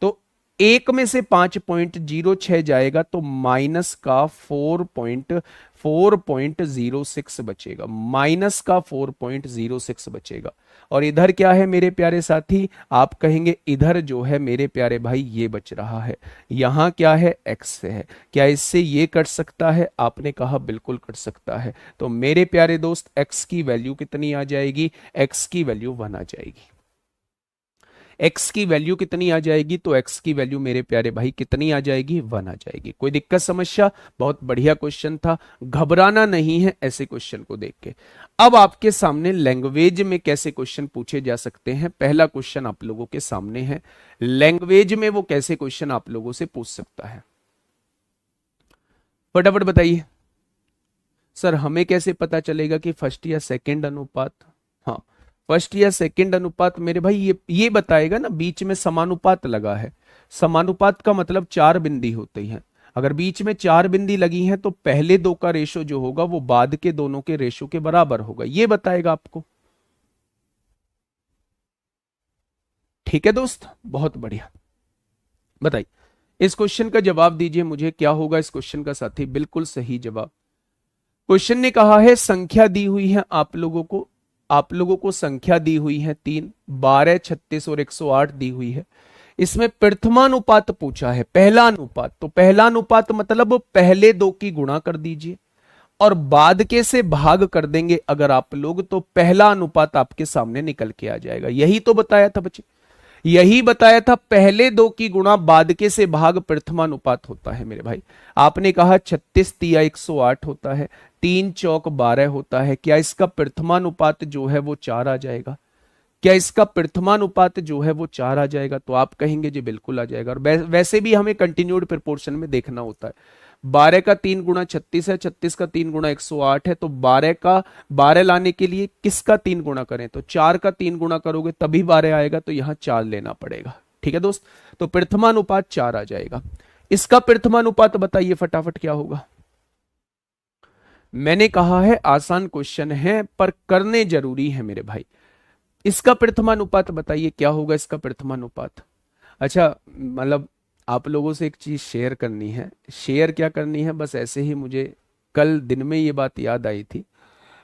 तो 1 में से 5.06 जाएगा तो माइनस का 4.06 बचेगा, माइनस का 4.06 बचेगा। और इधर क्या है मेरे प्यारे साथी, आप कहेंगे इधर जो है मेरे प्यारे भाई ये बच रहा है, यहां क्या है, x है। क्या इससे ये कट सकता है, आपने कहा बिल्कुल कट सकता है। तो मेरे प्यारे दोस्त x की वैल्यू कितनी आ जाएगी, x की वैल्यू 1 आ जाएगी। x की वैल्यू कितनी आ जाएगी, तो x की वैल्यू मेरे प्यारे भाई कितनी आ जाएगी, 1 आ जाएगी। कोई दिक्कत समस्या, बहुत बढ़िया क्वेश्चन था, घबराना नहीं है ऐसे क्वेश्चन को देख के। अब आपके सामने लैंग्वेज में कैसे क्वेश्चन पूछे जा सकते हैं, पहला क्वेश्चन आप लोगों के सामने है, लैंग्वेज में वो कैसे क्वेश्चन आप लोगों से पूछ सकता है, फटाफट बताइए। सर हमें कैसे पता चलेगा कि फर्स्ट या सेकंड अनुपात, हाँ फर्स्ट या सेकंड अनुपात मेरे भाई ये बताएगा ना, बीच में समानुपात लगा है। समानुपात का मतलब 4 बिंदी होती हैं, अगर बीच में 4 बिंदी लगी हैं तो पहले दो का रेशो जो होगा वो बाद के दोनों के रेशो के बराबर होगा, ये बताएगा आपको। ठीक है दोस्त, बहुत बढ़िया। बताइए इस क्वेश्चन का जवाब दीजिए मुझे, क्या होगा इस क्वेश्चन का साथी, बिल्कुल सही जवाब। क्वेश्चन ने कहा है संख्या दी हुई है आप लोगों को, आप लोगों को संख्या दी हुई है 3, 12, 36 और 108 दी हुई है। इसमें प्रथमानुपात पूछा है, पहला अनुपात, तो पहला अनुपात मतलब पहले दो की गुणा कर दीजिए और बाद के से भाग कर देंगे अगर आप लोग, तो पहला अनुपात आपके सामने निकल के आ जाएगा। यही तो बताया था बच्चे, यही बताया था, पहले दो की गुणा बाद के से भाग प्रथमानुपात होता है मेरे भाई। आपने कहा 36 तिया 108 होता है, 3 चौक 12 होता है, क्या इसका प्रथमानुपात जो है वो 4 आ जाएगा, क्या इसका प्रथमानुपात जो है वो 4 आ जाएगा, तो आप कहेंगे जी बिल्कुल आ जाएगा। और वैसे भी हमें कंटिन्यूड प्रोपोर्शन में देखना होता है, 12 का 3 गुणा 36 है, 36 का 3 गुणा 108 है, तो 12 का 12 लाने के लिए किसका 3 गुणा करें, तो 4 का 3 गुणा करोगे तभी 12 आएगा, तो यहां 4 लेना पड़ेगा। ठीक है दोस्त, तो प्रथमानुपात 4 आ जाएगा। इसका प्रथमानुपात बताइए फटाफट क्या होगा। मैंने कहा है आसान क्वेश्चन है पर करने जरूरी है मेरे भाई। इसका प्रथमानुपात बताइए क्या होगा, इसका प्रथमानुपात। अच्छा मतलब आप लोगों से एक चीज शेयर करनी है, शेयर क्या करनी है, बस ऐसे ही मुझे कल दिन में ये बात याद आई थी।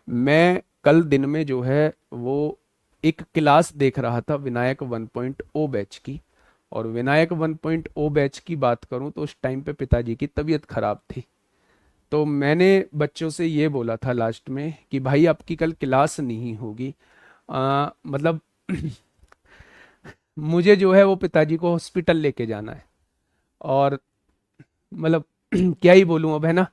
मैं कल दिन में जो है वो एक क्लास देख रहा था विनायक 1.0 बैच की, और विनायक 1.0 बैच की बात करूं तो उस टाइम पे पिताजी की तबीयत खराब थी। तो मैंने बच्चों से ये बोला था लास्ट में कि भाई आपकी कल क्लास नहीं होगी, मतलब मुझे जो है वो पिताजी को हॉस्पिटल लेके जाना है। और मतलब क्या ही बोलूं अब, है ना,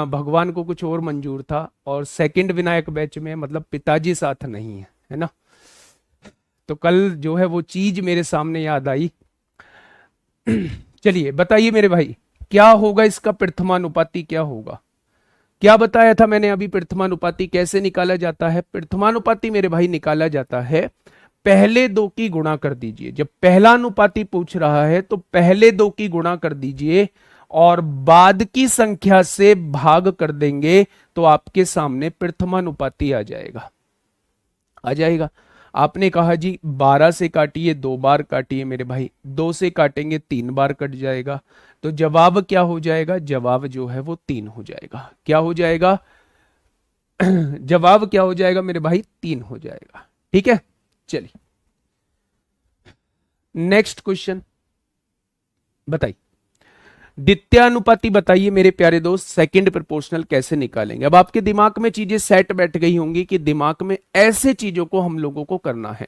भगवान को कुछ और मंजूर था, और सेकंड विनायक बैच में मतलब पिताजी साथ नहीं है ना। तो कल जो है वो चीज मेरे सामने याद आई। चलिए बताइए मेरे भाई क्या होगा इसका प्रथमानुपाती, क्या होगा, क्या बताया था मैंने अभी, प्रथमानुपाती कैसे निकाला जाता है। प्रथमानुपाती मेरे भाई निकाला जाता है, पहले दो की गुणा कर दीजिए, जब पहला अनुपाती पूछ रहा है तो पहले दो की गुणा कर दीजिए और बाद की संख्या से भाग कर देंगे, तो आपके सामने प्रथमानुपाती आ जाएगा, आ जाएगा। आपने कहा जी 12 से काटिए, 2 बार काटिए मेरे भाई, 2 से काटेंगे 3 बार कट जाएगा। तो जवाब क्या हो जाएगा? जवाब जो है वो 3 हो जाएगा। क्या हो जाएगा? जवाब क्या हो जाएगा मेरे भाई? 3 हो जाएगा। ठीक है, चलिए नेक्स्ट क्वेश्चन बताइए। द्वितीयानुपाती बताइए मेरे प्यारे दोस्त, सेकंड प्रोपोर्शनल कैसे निकालेंगे? अब आपके दिमाग में चीजें सेट बैठ गई होंगी कि दिमाग में ऐसे चीजों को हम लोगों को करना है।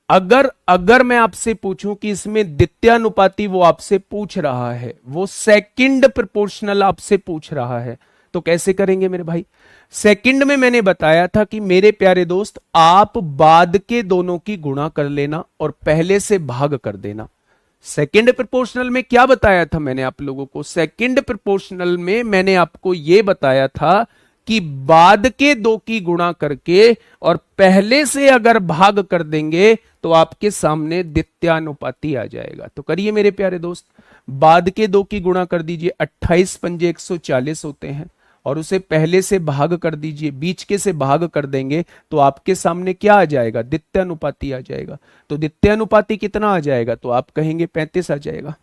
अगर अगर मैं आपसे पूछूं कि इसमें द्वितीयानुपाती वो आपसे पूछ रहा है, वो सेकंड प्रोपोर्शनल आपसे पूछ रहा है, तो कैसे करेंगे मेरे भाई? सेकंड में मैंने बताया था कि मेरे प्यारे दोस्त आप बाद के दोनों की गुणा कर लेना और पहले से भाग कर देना। सेकंड प्रोपोर्शनल में क्या बताया था मैंने आप लोगों को? सेकंड प्रोपोर्शनल में मैंने आपको यह बताया था कि बाद के दो की गुणा करके और पहले से अगर भाग कर देंगे तो आपके सामने द्वितीयानुपाती आ जाएगा। तो करिए मेरे प्यारे दोस्त, बाद के दो की गुणा कर दीजिए, 28 पंजे 140 होते हैं, और उसे पहले से भाग कर दीजिए, बीच के से भाग कर देंगे तो आपके सामने क्या आ जाएगा? द्वितीयानुपाती आ जाएगा। तो द्वितीयानुपाती कितना आ जाएगा? तो आप कहेंगे 35 आ जाएगा।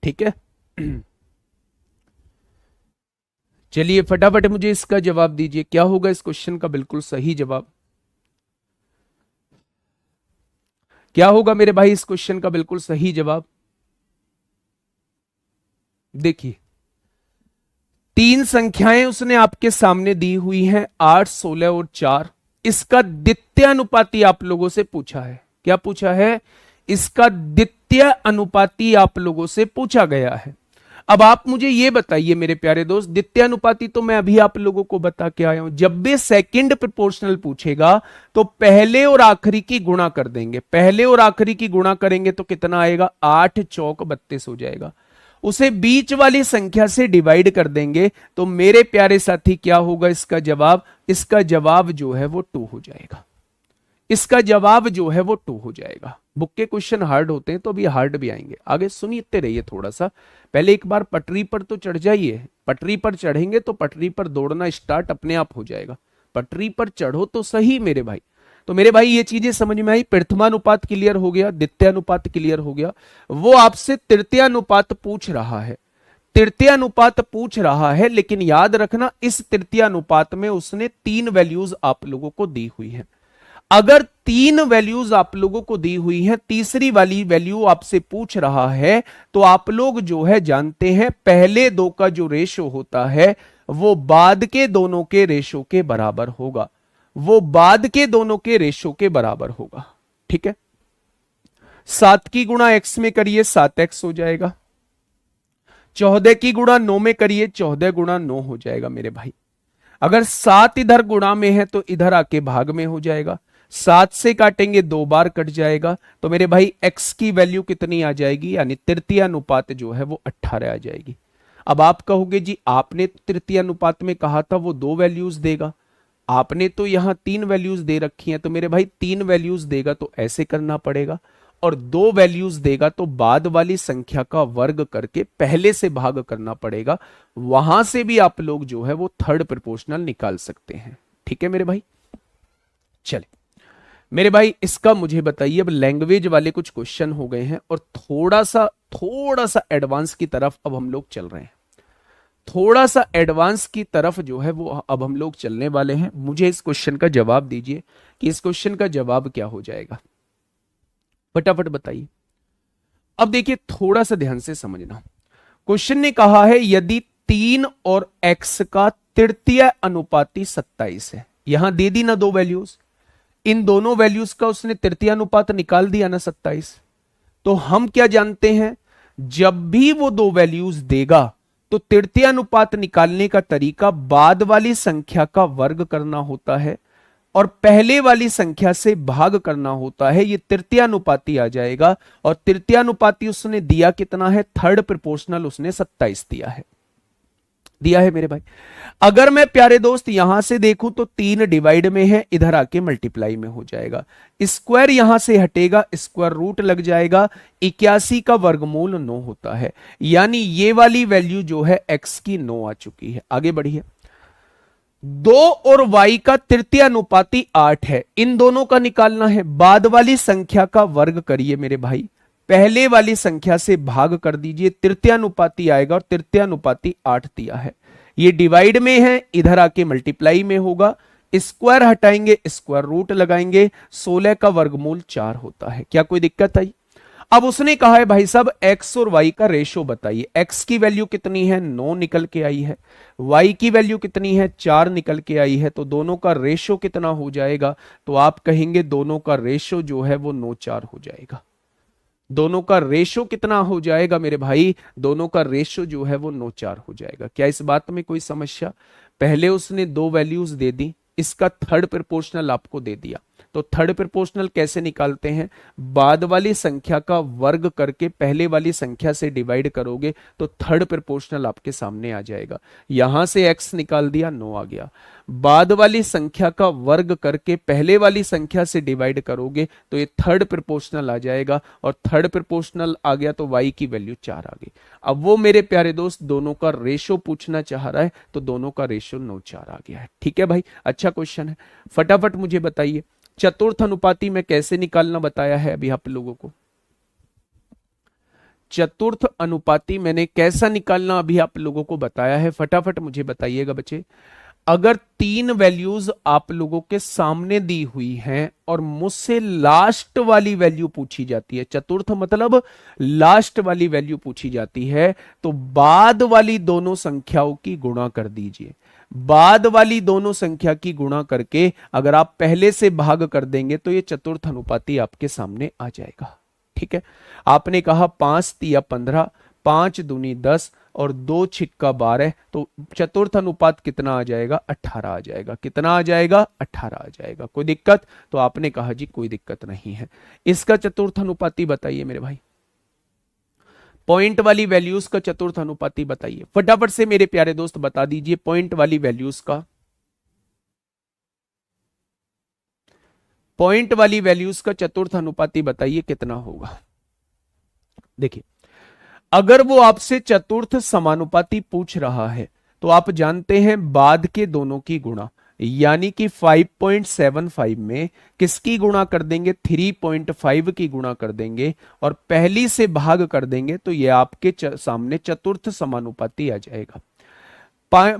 ठीक है, चलिए फटाफट मुझे इसका जवाब दीजिए, क्या होगा इस क्वेश्चन का बिल्कुल सही जवाब? क्या होगा मेरे भाई इस क्वेश्चन का बिल्कुल सही जवाब? देखिए, 3 संख्याएं उसने आपके सामने दी हुई हैं, 8, 16 और 4। इसका द्वितीयानुपाती आप लोगों से पूछा है। क्या पूछा है? इसका द्वितीय अनुपाती आप लोगों से पूछा गया है। अब आप मुझे यह बताइए मेरे प्यारे दोस्त, द्वितीयानुपाती तो मैं अभी आप लोगों को बता के आया हूं। जब भी सेकंड प्रोपोर्शनल पूछेगा तो पहले और आखिरी की गुणा कर देंगे। पहले और आखिरी की गुणा करेंगे तो कितना आएगा? 8 चौक 32 हो जाएगा। उसे बीच वाली संख्या से डिवाइड कर देंगे तो मेरे प्यारे साथी क्या होगा इसका जवाब? इसका जवाब जो है वो 2 हो जाएगा। इसका जवाब जो है वो 2 हो जाएगा। बुक के क्वेश्चन हार्ड होते हैं तो अभी हार्ड भी आएंगे, आगे सुनते रहिए थोड़ा सा। पहले एक बार पटरी पर तो चढ़ जाइए, पटरी पर चढ़ेंगे तो पटरी पर दौड़ना स्टार्ट अपने आप हो जाएगा। पटरी पर चढ़ो तो सही मेरे भाई। तो मेरे भाई ये चीजें समझ में आई। प्रथमानुपात क्लियर हो गया, द्वितीयानुपात क्लियर हो गया। वो आपसे तृतीयानुपात पूछ रहा है। तृतीयानुपात पूछ रहा है, लेकिन याद रखना इस तृतीयानुपात में उसने 3 वैल्यूज आप लोगों को दी हुई है। अगर 3 वैल्यूज आप लोगों को दी हुई हैं, तीसरी वाली वैल्यू आपसे पूछ रहा है, तो आप लोग जो है जानते हैं पहले दो का जो रेशो होता है वो बाद के दोनों के रेशो के बराबर होगा। वो बाद के दोनों के रेशो के बराबर होगा। ठीक है, 7 की गुणा x में करिए 7x हो जाएगा। 14 की गुणा 9 में करिए 14 गुणा 9 हो जाएगा मेरे भाई। अगर 7 इधर गुणा में है तो इधर आके भाग में हो जाएगा। 7 से काटेंगे 2 बार कट जाएगा। तो मेरे भाई x की वैल्यू कितनी आ जाएगी? यानी तृतीयानुपात जो है वो 18 आ जाएगी। अब आप कहोगे जी आपने तृतीयानुपात में कहा था वो 2 वैल्यूज देगा, आपने तो यहां 3 वैल्यूज दे रखी हैं। तो मेरे भाई 3 वैल्यूज देगा तो ऐसे करना पड़ेगा, और 2 वैल्यूज देगा तो बाद वाली संख्या का वर्ग करके पहले से भाग करना पड़ेगा। वहां से भी आप लोग जो है वो थर्ड प्रोपोर्शनल निकाल सकते हैं। ठीक है मेरे भाई, चले मेरे भाई इसका मुझे बताइए। अब लैंग्वेज वाले कुछ क्वेश्चन हो गए हैं और थोड़ा सा एडवांस की तरफ अब हम लोग चल रहे हैं। थोड़ा सा एडवांस की तरफ जो है वो अब हम लोग चलने वाले हैं। मुझे इस क्वेश्चन का जवाब दीजिए कि इस क्वेश्चन का जवाब क्या हो जाएगा, फटाफट बताइए। अब देखिए थोड़ा सा ध्यान से समझना। क्वेश्चन ने कहा है यदि 3 और x का तृतीय अनुपाती 27 है। यहां दे दी ना 2 वैल्यूज, इन दोनों वैल्यूज का उसने तृतीय अनुपात निकाल दिया ना 27। तो हम क्या जानते हैं, जब भी वो 2 वैल्यूज देगा तो तृतीय अनुपात निकालने का तरीका बाद वाली संख्या का वर्ग करना होता है और पहले वाली संख्या से भाग करना होता है। ये तृतीयानुपाती आ जाएगा, और तृतीयानुपाती उसने दिया कितना है? थर्ड प्रोपोर्शनल उसने 27 दिया है मेरे भाई। अगर मैं प्यारे दोस्त यहां से देखूं तो 3 डिवाइड में है, इधर आके मल्टीप्लाई में हो जाएगा। स्क्वायर यहां से हटेगा, स्क्वायर रूट लग जाएगा। 81 का वर्गमूल 9 होता है, यानी ये वाली वैल्यू जो है x की 9 आ चुकी है। आगे बढ़िए। 2 और y का तृतीयानुपाती 8 है, इन दोनों का निकालना है। बाद वाली संख्या का वर्ग करिए मेरे भाई, पहले वाली संख्या से भाग कर दीजिए, तृतीयानुपाती आएगा और तृतीयानुपाती 8 दिया है। ये डिवाइड में है, इधर आके मल्टीप्लाई में होगा। स्क्वायर हटाएंगे, स्क्वायर रूट लगाएंगे, 16 का वर्गमूल 4 होता है। क्या कोई दिक्कत आई? अब उसने कहा है भाई साहब x और y का रेशो बताइए। x की वैल्यू कितनी है? 9 निकल के आई है। y की वैल्यू कितनी है? 4 निकल के आई है। तो दोनों का रेशो कितना हो जाएगा? तो आप कहेंगे दोनों का रेशो जो है वो 9:4 हो जाएगा। दोनों का रेशो कितना हो जाएगा मेरे भाई? दोनों का रेशो जो है वो 9:4 हो जाएगा। क्या इस बात में कोई समस्या? पहले उसने 2 वैल्यूज दे दी, इसका थर्ड प्रोपोर्शनल आपको दे दिया। तो थर्ड प्रोपोर्शनल कैसे निकालते हैं? बाद वाली संख्या का वर्ग करके पहले वाली संख्या से डिवाइड करोगे तो थर्ड प्रोपोर्शनल आपके सामने आ जाएगा। यहां से x निकाल दिया, 9 आ गया। बाद वाली संख्या का वर्ग करके पहले वाली संख्या से डिवाइड करोगे तो ये थर्ड प्रोपोर्शनल आ जाएगा, और थर्ड प्रोपोर्शनल आ गया तो y की वैल्यू 4 आ गई। अब वो मेरे प्यारे दोस्त दोनों का रेशो पूछना चाह रहा है, तो दोनों का रेशो 9:4 आ गया है। ठीक है भाई, अच्छा क्वेश्चन है। फटाफट मुझे बताइए चतुर्थ अनुपाती में कैसे निकालना बताया है अभी आप लोगों को। चतुर्थ अनुपाती मैंने कैसा निकालना अभी आप लोगों को बताया है, फटाफट मुझे बताइएगा बच्चे। अगर 3 वैल्यूज आप लोगों के सामने दी हुई हैं और मुझसे लास्ट वाली वैल्यू पूछी जाती है, चतुर्थ मतलब लास्ट वाली वैल्यू पूछी जाती है, तो बाद वाली दोनों संख्याओं की गुणा कर दीजिए। बाद वाली दोनों संख्या की गुणा करके अगर आप पहले से भाग कर देंगे तो ये चतुर्थ अनुपाती आपके सामने आ जाएगा। ठीक है, आपने कहा 5 तिया 15, 5 दूनी 10 और 2 छिक्का 12, तो चतुर्थ अनुपात कितना आ जाएगा? 18 आ जाएगा। कितना आ जाएगा? 18 आ जाएगा। कोई दिक्कत? तो आपने कहा जी कोई दिक्कत नहीं है। इसका चतुर्थ अनुपाती बताइए मेरे भाई, पॉइंट वाली वैल्यूज का चतुर्थ अनुपाती बताइए फटाफट से मेरे प्यारे दोस्त, बता दीजिए पॉइंट वाली वैल्यूज का। पॉइंट वाली वैल्यूज का चतुर्थ अनुपाती बताइए कितना होगा। देखिए, अगर वो आपसे चतुर्थ समानुपाती पूछ रहा है तो आप जानते हैं बाद के दोनों की गुणा, यानी कि 5.75 में किसकी गुणा कर देंगे? 3.5 की गुणा कर देंगे और पहली से भाग कर देंगे तो ये आपके सामने चतुर्थ समानुपाती आ जाएगा।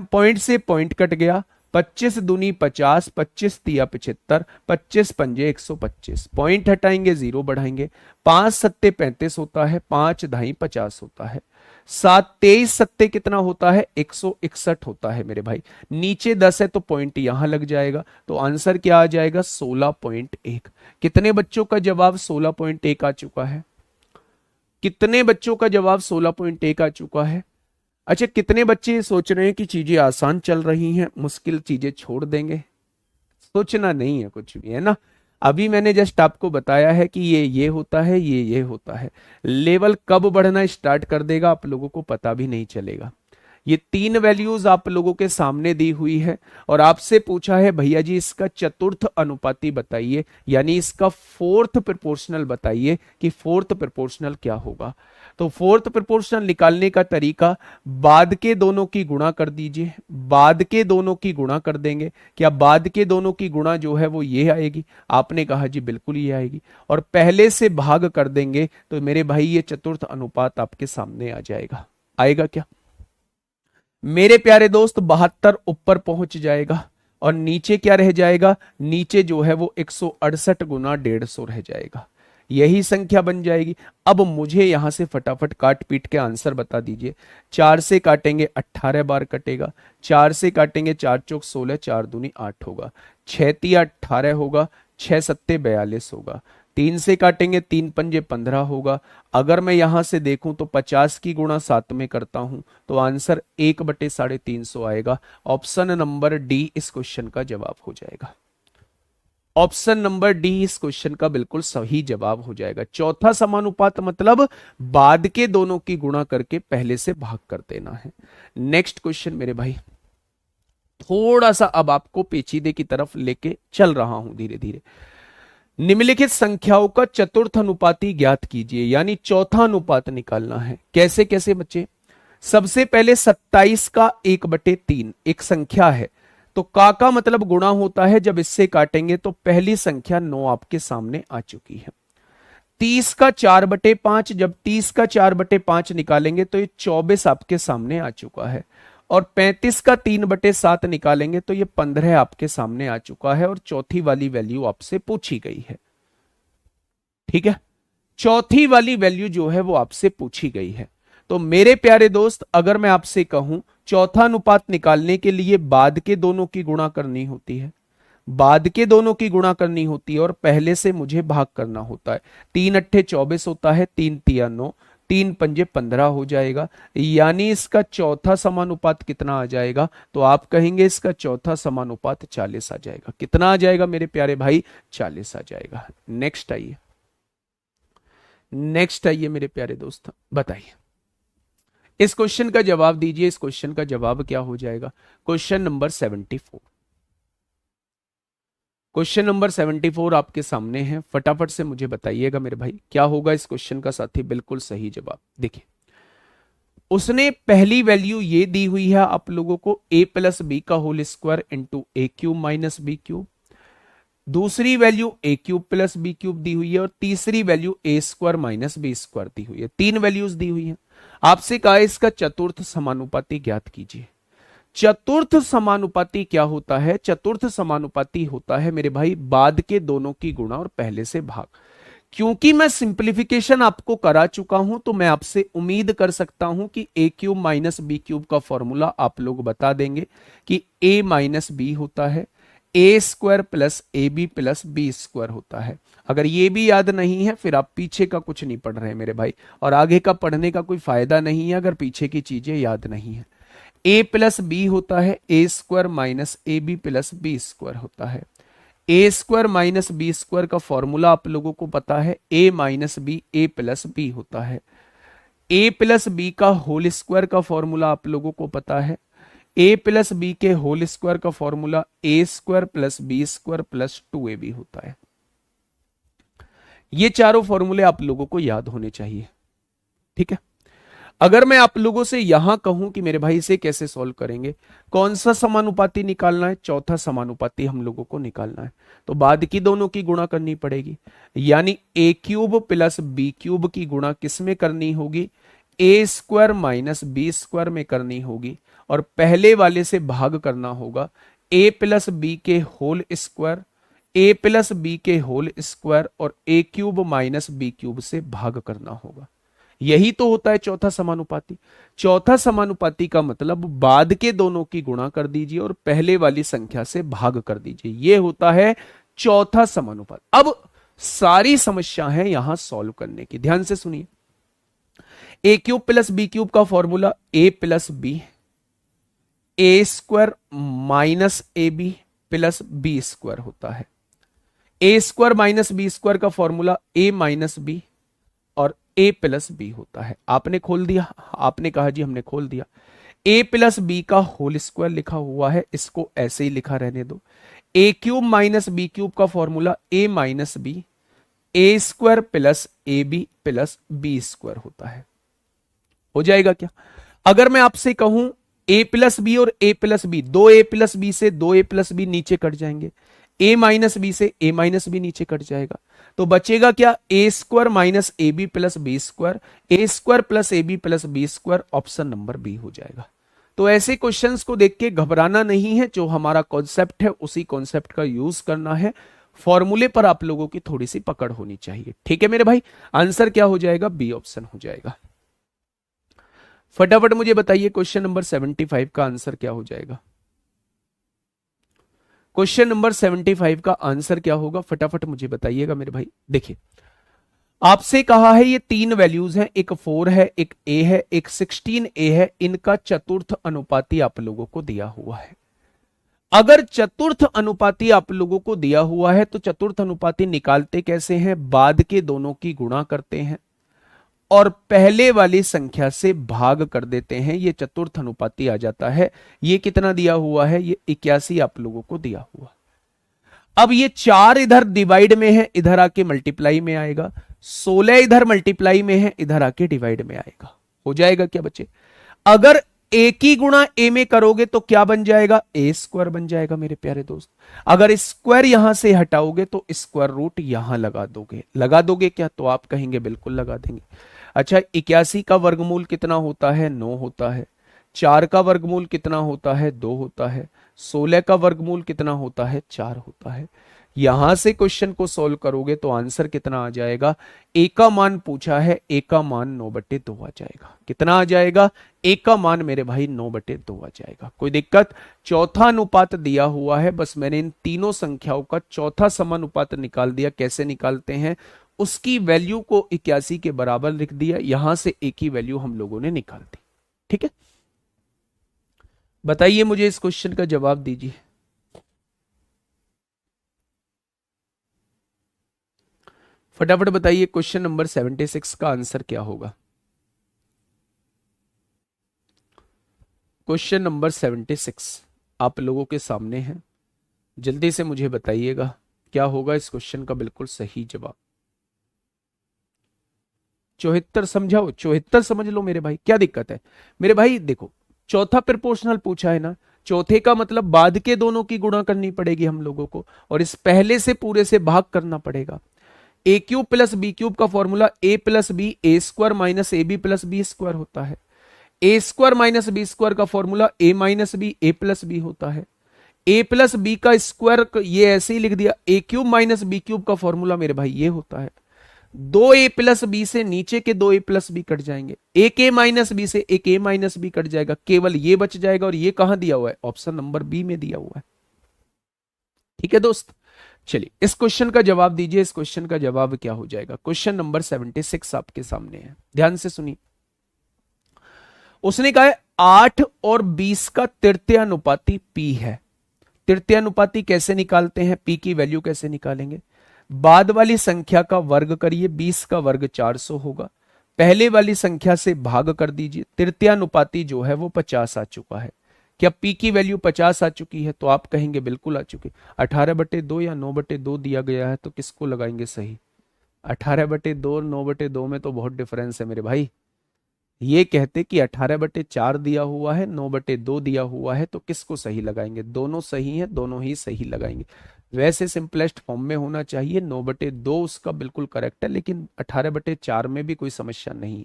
पॉइंट से पॉइंट कट गया, 25 दूनी 50, 25 तिया 75, 25 पंजे 125, पॉइंट हटाएंगे 0 बढ़ाएंगे, 5 सत्ते 35 होता है, 5 ढाई 50 होता है, 7 23 सत्ते कितना होता है? 161 होता है मेरे भाई। नीचे 10 है तो पॉइंट यहां लग जाएगा, तो आंसर क्या आ जाएगा? 16.1। कितने बच्चों का जवाब 16.1 आ चुका है? कितने बच्चों का जवाब 16.1 आ चुका है? अच्छा, कितने बच्चे सोच रहे हैं कि चीजें आसान चल रही हैं, मुश्किल चीजें छोड़ देंगे? सोचना नहीं है कुछ भी, है ना। अभी मैंने जस्ट आपको बताया है कि ये होता है, ये होता है। लेवल कब बढ़ना स्टार्ट कर देगा आप लोगों को पता भी नहीं चलेगा। ये 3 वैल्यूज आप लोगों के सामने दी हुई है और आपसे पूछा है भैया जी इसका चतुर्थ अनुपाती बताइए, यानी इसका फोर्थ प्रोपोर्शनल बताइए कि फोर्थ प्रोपोर्शनल क्या होगा। तो फोर्थ प्रोपोर्शनल निकालने का तरीका, बाद के दोनों की गुणा कर दीजिए। बाद के दोनों की गुणा कर देंगे, क्या बाद के दोनों की गुणा जो है वो ये आएगी? आपने कहा जी बिल्कुल ये आएगी। और पहले से भाग कर देंगे तो मेरे भाई ये चतुर्थ अनुपात आपके सामने आ जाएगा। आएगा क्या मेरे प्यारे दोस्त? 72 ऊपर पहुंच जाएगा और नीचे क्या रह जाएगा? नीचे जो है वो 168 गुना 150 रह जाएगा। यही संख्या बन जाएगी। अब मुझे यहां से फटाफट काट पीट के आंसर बता दीजिए। 4 से काटेंगे 18 बार कटेगा, 4 से काटेंगे 4 चौक 16, 4 दूनी 8 होगा, 6 तिया 18 होगा, 6 सत्ते 42 होगा, 3 से काटेंगे 3 पंजे 15 होगा। अगर मैं यहां से देखूं तो 50 की गुणा 7 में करता हूं तो आंसर 1/350 आएगा। ऑप्शन नंबर डी इस क्वेश्चन का जवाब हो जाएगा। ऑप्शन नंबर डी इस क्वेश्चन का बिल्कुल सही जवाब हो जाएगा। चौथा समानुपात मतलब बाद के दोनों की गुणा करके पहले से भाग कर देना है। नेक्स्ट क्वेश्चन मेरे भाई, थोड़ा सा अब आपको पेचीदे की तरफ लेके चल रहा हूं धीरे धीरे। निम्नलिखित संख्याओं का चतुर्थ अनुपाती ज्ञात कीजिए, यानी चौथा अनुपात निकालना है। कैसे कैसे बच्चे? सबसे पहले 27 का 1/3 एक संख्या है, तो का मतलब गुणा होता है, जब इससे काटेंगे तो पहली संख्या 9 आपके सामने आ चुकी है। 30 का 4/5, जब 30 का 4/5 निकालेंगे तो ये 24 आपके सामने आ चुका है। और 35 का 3/7 निकालेंगे तो ये 15 आपके सामने आ चुका है। और चौथी वाली वैल्यू आपसे पूछी गई है। ठीक है, चौथी वाली वैल्यू जो है वो आपसे पूछी गई है। तो मेरे प्यारे दोस्त, अगर मैं आपसे कहूं चौथा अनुपात निकालने के लिए बाद के दोनों की गुणा करनी होती है, बाद के दोनों की गुणा करनी होती है और पहले से मुझे भाग करना होता है। 3 × 8 = 24 होता है, 3 × 3 = 9, 3 × 5 = 15 हो जाएगा। यानी इसका चौथा समानुपात कितना आ जाएगा? तो आप कहेंगे इसका चौथा समानुपात 40 आ जाएगा। कितना आ जाएगा मेरे प्यारे भाई? 40 आ जाएगा। नेक्स्ट आइए, नेक्स्ट आइए मेरे प्यारे दोस्त, बताइए इस क्वेश्चन का जवाब दीजिए। इस क्वेश्चन का जवाब क्या हो जाएगा? Question number 74। क्वेश्चन नंबर 74 आपके सामने है, फटाफट से मुझे बताइएगा मेरे भाई क्या होगा इस क्वेश्चन का साथी। बिल्कुल सही जवाब। देखिए, उसने पहली वैल्यू ये दी हुई है आप लोगों को a+b² इंटू a³ - b³। दूसरी वैल्यू a³ + b³ दी हुई है और तीसरी वैल्यू a² - b² दी हुई है। तीन वैल्यूज दी हुई है। आपसे कहा है इसका चतुर्थ समानुपाती ज्ञात कीजिए। चतुर्थ समानुपाती क्या होता है? चतुर्थ समानुपाती होता है मेरे भाई बाद के दोनों की गुणा और पहले से भाग। क्योंकि मैं सिंप्लीफिकेशन आपको करा चुका हूं तो मैं आपसे उम्मीद कर सकता हूं कि a³ - b³ का फॉर्मूला आप लोग बता देंगे कि a - b होता है a² + ab + b² होता है। अगर ये भी याद नहीं है फिर आप पीछे का कुछ नहीं पढ़ रहे मेरे भाई, और आगे का पढ़ने का कोई फायदा नहीं है अगर पीछे की चीजें याद नहीं है। a + b होता है a² - ab + b² होता है। a² - b² का फॉर्मूला आप लोगों को पता है a - b a + b होता है। a + b का होल स्क्वायर का फॉर्मूला आप लोगों को पता है a + b के होल स्क्वायर का फॉर्मूला a² + b² + 2ab होता है। ये चारों फॉर्मूले आप लोगों को याद होने चाहिए। ठीक है, अगर मैं आप लोगों से यहां कहूं कि मेरे भाई इसे कैसे सॉल्व करेंगे, कौन सा समानुपाती निकालना है? चौथा समानुपाती हम लोगों को निकालना है। तो बाद की दोनों की गुणा करनी पड़ेगी, यानी a³ + b³ की गुणा किस में करनी होगी? a² - b² में करनी होगी और पहले वाले से भाग करना होगा। a + b के होल स्क्वायर, a + b के होल स्क्वायर और a³ - b³ से भाग करना होगा। यही तो होता है चौथा समानुपाती। चौथा समानुपाती का मतलब बाद के दोनों की गुणा कर दीजिए और पहले वाली संख्या से भाग कर दीजिए। यह होता है चौथा समानुपात। अब सारी समस्या है यहां सॉल्व करने की, ध्यान से सुनिए। a³ + b³ का formula a + b a² - ab + b² होता है। a² - b² का फॉर्मूला a - b और a + b होता है। आपने खोल दिया, आपने कहा जी हमने खोल दिया। a + b का होल स्क्वायर लिखा हुआ है, इसको ऐसे ही लिखा रहने दो। a³ - b³ का formula a - b a² + ab + b² होता है। हो जाएगा क्या? अगर मैं आपसे कहूं a + b और a + b, दो a + b से दो a + b नीचे कट जाएंगे, a - b से a - b नीचे कट जाएगा, तो बचेगा क्या? a² - ab + b², a² + ab + b², option number B हो जाएगा। तो ऐसे क्वेश्चंस को देख के घबराना नहीं है, जो हमारा कॉन्सेप्ट है उसी कॉन्सेप्ट का यूज करना है। फॉर्मूले पर आप लोगों की थोड़ी सी पकड़ होनी चाहिए। ठीक है मेरे भाई, आंसर क्या हो जाएगा? बी ऑप्शन हो जाएगा। फटाफट मुझे बताइए क्वेश्चन नंबर 75 का आंसर क्या हो जाएगा? क्वेश्चन नंबर 75 का आंसर क्या होगा? फटाफट मुझे बताइएगा मेरे भाई। देखिए, आपसे कहा है ये तीन वैल्यूज हैं, एक 4 है, एक a है, एक 16a है। इनका चतुर्थ अनुपाती आप लोगों को दिया हुआ है। अगर चतुर्थ अनुपाती आप लोगों को दिया हुआ है तो चतुर्थ अनुपाती निकालते कैसे हैं? बाद के दोनों की गुणा करते हैं और पहले वाली संख्या से भाग कर देते हैं, ये चतुर्थ अनुपाती आ जाता है। ये कितना दिया हुआ है? ये 81 आप लोगों को दिया हुआ। अब ये 4 इधर डिवाइड में है, इधर आके मल्टीप्लाई में आएगा। 16 इधर मल्टीप्लाई में है, इधर आके डिवाइड में आएगा। हो जाएगा क्या बच्चे? अगर एक ही गुणा ए में करोगे तो क्या बन जाएगा, ए स्क्वायर बन जाएगा मेरे प्यारे दोस्त। अगर स्क्वायर यहां से हटाओगे तो स्क्वायर रूट यहां लगा दोगे क्या, तो आप कहेंगे बिल्कुल लगा देंगे। अच्छा, 81 का वर्गमूल कितना होता है, 9 होता है। 4 का वर्गमूल कितना होता है, 2 होता है। 16 का वर्गमूल कितना होता है, 4 होता है। यहां से क्वेश्चन को सॉल्व करोगे तो आंसर कितना आ जाएगा, ए का मान पूछा है, ए का मान 9/2 आ जाएगा। कितना आ जाएगा, ए का मान मेरे भाई 9/2 आ जाएगा। कोई दिक्कत, चौथा अनुपात दिया हुआ है, बस मैंने इन तीनों संख्याओं का चौथा समानुपात निकाल दिया। कैसे निकालते हैं, उसकी वैल्यू को 81 के बराबर लिख दिया, यहां से ए की वैल्यू हम लोगों ने निकाल दी। ठीक है, बताइए मुझे इस क्वेश्चन का जवाब दीजिए। फटाफट बताइए, क्वेश्चन नंबर 76 का आंसर क्या होगा। क्वेश्चन नंबर 76 आप लोगों के सामने है, जल्दी से मुझे बताइएगा क्या होगा इस क्वेश्चन का बिल्कुल सही जवाब। 74 समझाओ, 74 समझ लो मेरे भाई, क्या दिक्कत है मेरे भाई। देखो, चौथा प्रोपोर्शनल पूछा है ना, चौथे का मतलब बाद के दोनों की गुणा करनी पड़ेगी हम लोगों को, और इस पहले से पूरे से भाग करना पड़ेगा। A cube plus b cube का formula a plus b a square minus a b plus b square होता है। A square minus b square का formula a minus b a plus b होता है। ए प्लस बी का square ये ऐसे ही लिख दिया, a cube minus b cube का फॉर्मूला मेरे भाई ये होता है। दो ए प्लस बी से नीचे के दो ए प्लस बी कट जाएंगे, एक ए माइनस बी से एक ए माइनस बी कट जाएगा, केवल ये बच जाएगा, और ये कहां दिया हुआ है, ऑप्शन नंबर बी में दिया हुआ है। ठीक है दोस्त, चलिए इस क्वेश्चन का जवाब दीजिए। इस क्वेश्चन का जवाब क्या हो जाएगा, क्वेश्चन नंबर 76 आपके सामने है, ध्यान से सुनिए। उसने कहा है 8 और 20 का तृतीयानुपाती पी है। तृतीयानुपाती कैसे निकालते हैं, पी की वैल्यू कैसे निकालेंगे, बाद वाली संख्या का वर्ग करिए, 20 का वर्ग 400 होगा, पहले वाली संख्या से भाग कर दीजिए, तृतीयानुपाती जो है वो 50 आ चुका है। क्या पी की वैल्यू 50 आ चुकी है, तो आप कहेंगे बिल्कुल आ चुकी। 18/2 या 9/2 दिया गया है, तो किसको लगाएंगे सही। 18/2 और 9/2 में तो बहुत डिफरेंस है मेरे भाई। ये कहते कि 18/4 दिया हुआ है, 9/2 दिया हुआ है, तो किसको सही लगाएंगे, दोनों सही है, दोनों ही सही लगाएंगे। वैसे सिंपलेस्ट फॉर्म में होना चाहिए, 9/2 उसका बिल्कुल करेक्ट है, लेकिन 18/4 में भी कोई समस्या नहीं।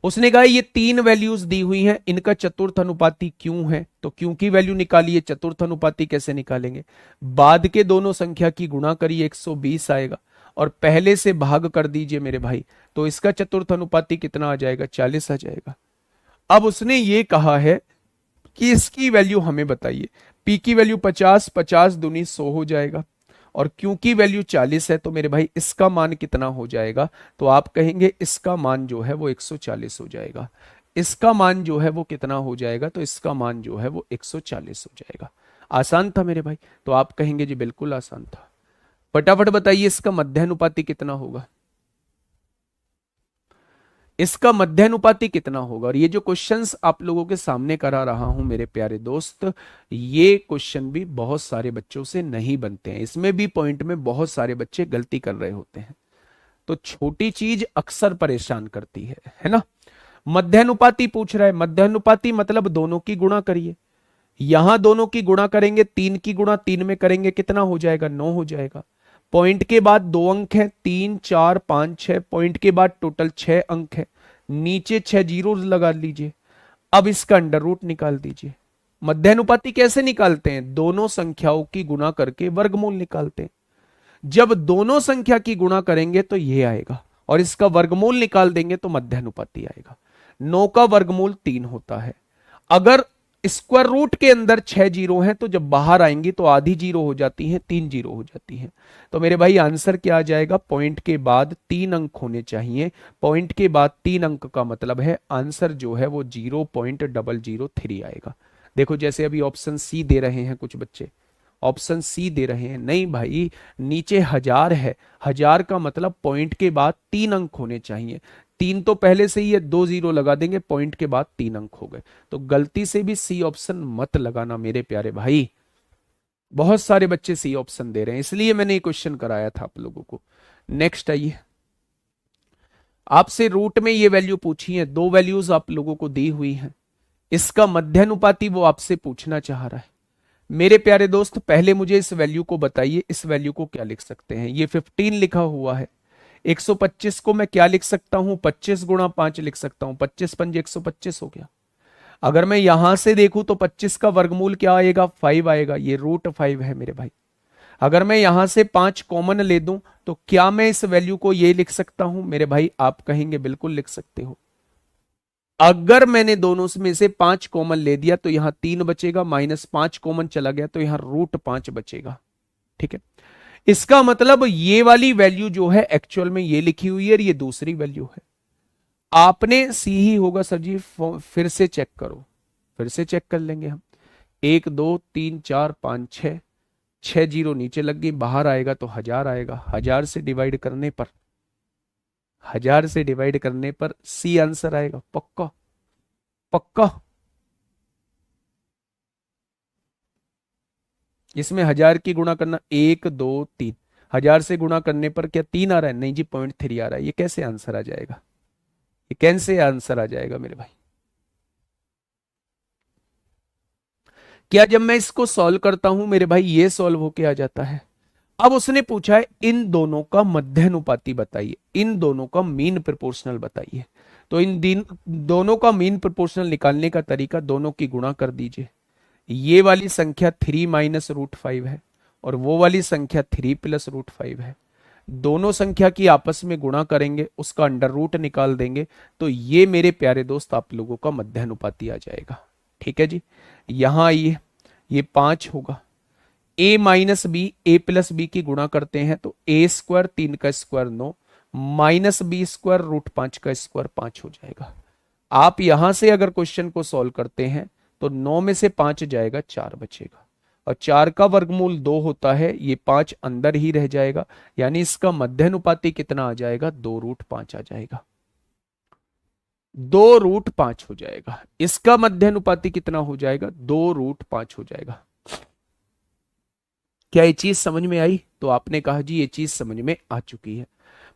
उसने कहा ये तीन वैल्यूज दी हुई हैं, इनका चतुर्थ अनुपाती क्यों है, तो क्यों की वैल्यू निकालिए। चतुर्थ अनुपाती कैसे निकालेंगे, बाद के दोनों संख्या की गुणा करिए, 120 आएगा, और पहले से भाग कर दीजिए मेरे भाई, तो इसका चतुर्थ अनुपाती कितना आ जाएगा, 40 आ जाएगा। अब उसने ये कहा है कि इसकी वैल्यू हमें बताइए। पी की वैल्यू 50, 50 दूनी 100 हो जाएगा, और क्यू की वैल्यू 40 है, तो मेरे भाई इसका मान कितना हो जाएगा, तो आप कहेंगे इसका मान जो है वो 140 हो जाएगा। इसका मान जो है वो कितना हो जाएगा, तो इसका मान जो है वो 140 हो जाएगा। आसान था मेरे भाई, तो आप कहेंगे जी बिल्कुल आसान था। फटाफट बताइए इसका मध्यानुपाती कितना होगा, इसका मध्यानुपाती कितना होगा। और ये जो क्वेश्चंस आप लोगों के सामने करा रहा हूं मेरे प्यारे दोस्त, ये क्वेश्चन भी बहुत सारे बच्चों से नहीं बनते हैं, इसमें भी पॉइंट में बहुत सारे बच्चे गलती कर रहे होते हैं, तो छोटी चीज अक्सर परेशान करती है ना। मध्यानुपाती पूछ रहा है, मध्यानुपाती मतलब दोनों की गुणा करिए। यहां दोनों की गुणा करेंगे, 3 की गुणा 3 में करेंगे, कितना हो जाएगा, 9 हो जाएगा। पॉइंट के बाद 2 अंक हैं, 3 4 5 6, पॉइंट के बाद टोटल 6 अंक है, नीचे 6 जीरो लगा लीजिए। अब इसका अंडर रूट निकाल दीजिए। मध्यानुपाती कैसे निकालते हैं, दोनों संख्याओं की गुणा करके वर्गमूल निकालते हैं। जब दोनों संख्या की गुणा करेंगे तो ये आएगा, और इसका वर्गमूल निकाल देंगे तो मध्यानुपाती आएगा। 9 का वर्गमूल 3 होता है। अगर स्क्वायर रूट के अंदर 6 जीरो हैं, तो जब बाहर आएंगी तो आधी जीरो हो जाती हैं, 3 जीरो हो जाती हैं। तो मेरे भाई आंसर क्या आ जाएगा, पॉइंट के बाद 3 अंक होने चाहिए। पॉइंट के बाद 3 अंक का मतलब है आंसर जो है वो 0.003 आएगा। देखो जैसे अभी ऑप्शन सी दे रहे हैं कुछ बच्चे, ऑप्शन सी दे रहे हैं, नहीं भाई नीचे 1000 है, 1000 का मतलब पॉइंट के बाद 3 अंक होने चाहिए। 3 तो पहले से ही है, 2 जीरो लगा देंगे, पॉइंट के बाद 3 अंक हो गए। तो गलती से भी सी ऑप्शन मत लगाना मेरे प्यारे भाई, बहुत सारे बच्चे सी ऑप्शन दे रहे हैं, इसलिए मैंने ये क्वेश्चन कराया था आप लोगों को। नेक्स्ट आइए, आपसे रूट में ये वैल्यू पूछी है, दो वैल्यूज आप लोगों को दी हुई हैं, इसका मध्यानुपाती वो आपसे पूछना चाह रहा है। मेरे प्यारे दोस्त पहले मुझे इस वैल्यू को बताइए, इस वैल्यू को क्या लिख सकते हैं? ये 15 लिखा हुआ है, 125 को मैं क्या लिख सकता हूं? 25 गुणा 5 लिख सकता हूं, 25 पंजे 125 हो गया। अगर मैं यहां से देखूं तो 25 का वर्गमूल क्या आएगा? 5 आएगा, ये √5 है मेरे भाई। अगर मैं यहां से 5 कॉमन ले दूं तो क्या मैं इस वैल्यू को ये लिख सकता हूं? मेरे भाई आप कहेंगे बिल्कुल लिख सकते हो। अगर मैंने दोनों में से 5 कॉमन ले दिया तो यहां 3 बचेगा, -5 कॉमन चला गया तो यहां √5 बचेगा। ठीक है, इसका मतलब ये वाली वैल्यू जो है एक्चुअल में ये लिखी हुई है और ये दूसरी वैल्यू है। आपने सी ही होगा सर जी, फिर से चेक करो, फिर से चेक कर लेंगे हम। 1 2 3 4 5 6, 6 जीरो नीचे लग गई, बाहर आएगा तो 1000 आएगा। 1000 से डिवाइड करने पर, 1000 से डिवाइड करने पर सी आंसर आएगा, पक्का पक्का। इसमें 1000 की गुणा करना, 1 2 3, 1000 से गुणा करने पर क्या 3 आ रहा है? नहीं जी, 0.3 आ रहा है। ये कैसे आंसर आ जाएगा? ये कैसे आंसर आ जाएगा मेरे भाई? क्या जब मैं इसको सॉल्व करता हूं मेरे भाई ये सॉल्व होके आ जाता है? अब उसने पूछा है इन दोनों का मध्यानुपाती बताइए, इन दोनों का मीन प्रोपोर्शनल बताइए। तो दोनों का मीन प्रोपोर्शनल निकालने का तरीका, दोनों की गुणा कर दीजिए। ये वाली संख्या 3 माइनस √5 है और वो वाली संख्या 3 प्लस √5 है। दोनों संख्या की आपस में गुणा करेंगे, उसका अंडर रूट निकाल देंगे, तो ये मेरे प्यारे दोस्त आप लोगों का मध्यानुपाती आ जाएगा। ठीक है जी, यहां आइए, ये 5 होगा। a minus b, a plus b की गुणा करते हैं तो a², 3 का स्क्वायर 9, माइनस b² √5 का स्क्वायर 5 हो जाएगा। आप यहां से अगर क्वेश्चन को सॉल्व करते हैं तो 9 में से 5 जाएगा, 4 बचेगा, और 4 का वर्गमूल 2 होता है, ये 5 अंदर ही रह जाएगा। यानी इसका मध्यानुपाती कितना आ जाएगा? 2√5 आ जाएगा, 2√5 हो जाएगा। इसका मध्यानुपाती कितना हो जाएगा? 2√5 हो जाएगा। क्या ये चीज समझ में आई? तो आपने कहा जी ये चीज समझ में आ चुकी है।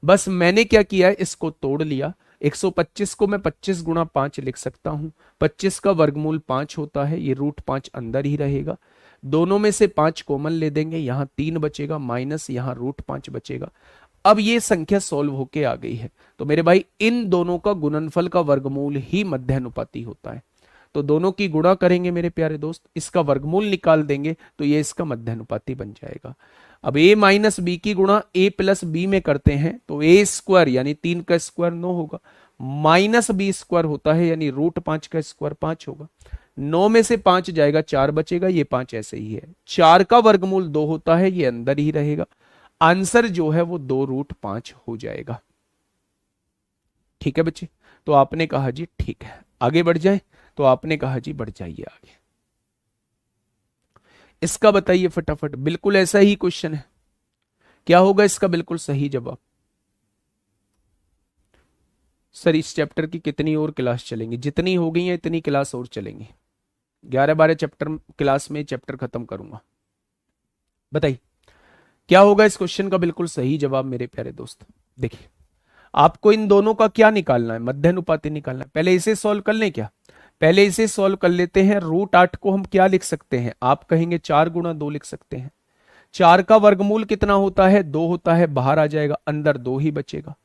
बस मैंने क्या किया है, इसको तोड़ लिया। 125 को मैं 25 गुणा 5 लिख सकता हूं, 25 का वर्गमूल 5 होता है, ये √5 अंदर ही रहेगा। दोनों में से 5 कॉमन ले देंगे, यहां 3 बचेगा, माइनस यहां √5 बचेगा। अब ये संख्या सॉल्व होके आ गई है। तो मेरे भाई इन दोनों का गुणनफल का वर्गमूल ही मध्यानुपाती होता है। तो दोनों की गुणा करेंगे मेरे प्यारे दोस्त, इसका वर्गमूल निकाल देंगे तो ये इसका मध्यानुपाती बन जाएगा। अब a माइनस बी की गुणा a प्लस बी में करते हैं तो a² यानी 3 का स्क्वायर 9 होगा, माइनस b² होता है यानी √5 का स्क्वायर 5 होगा। 9 में से 5 जाएगा, 4 बचेगा, ये 5 ऐसे ही है। 4 का वर्गमूल 2 होता है, ये अंदर ही रहेगा। आंसर जो है वो 2√5 हो जाएगा। ठीक है बच्चे, तो आपने कहा जी ठीक है, आगे बढ़ जाए? तो आपने कहा जी बढ़ जाइए आगे। इसका बताइए फटाफट, बिल्कुल ऐसा ही क्वेश्चन है, क्या होगा इसका बिल्कुल सही जवाब? सर इस चैप्टर की कितनी और क्लास चलेंगी? जितनी हो गई है इतनी क्लास और चलेंगी, 11-12 चैप्टर क्लास में चैप्टर खत्म करूंगा। बताइए क्या होगा इस क्वेश्चन का बिल्कुल सही जवाब मेरे प्यारे दोस्त? देखिए आपको इन दोनों का क्या निकालना है? मध्यानुपाती निकालना है। पहले इसे सॉल्व कर लें क्या? पहले इसे सॉल्व कर लेते हैं। √8 को हम क्या लिख सकते हैं? आप कहेंगे 4 गुणा 2 लिख सकते हैं। 4 का वर्गमूल कितना होता है? 2 होता है, बाहर आ जाएगा, अंदर 2 ही बचेगा।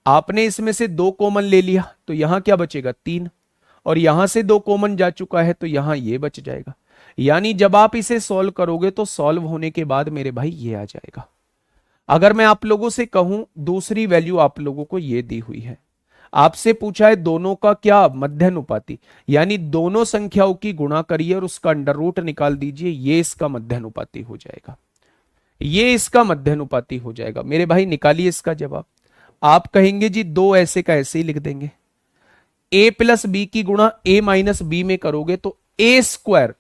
आपने इसमें से 2 कॉमन ले लिया तो यहां क्या बचेगा? 3, और यहां से 2 कॉमन जा चुका है तो यहां ये बच जाएगा। यानी जब आप इसे सॉल्व करोगे तो सॉल्व होने के बाद मेरे भाई ये आ जाएगा। अगर मैं आप लोगों से कहूं दूसरी वैल्यू आप लोगों को ये दी हुई है, आपसे पूछा है दोनों का क्या मध्यानुपाती, यानी दोनों संख्याओं की गुणा करिए और उसका अंडर रूट निकाल दीजिए, ये इसका मध्यानुपाती हो जाएगा, ये इसका मध्यानुपाती हो जाएगा। मेरे भाई निकालिए इसका जवाब। आप कहेंगे जी दो ऐसे का ऐसे ही लिख देंगे। a प्लस बी की गुणा a माइनस बी में करोगे तो a²,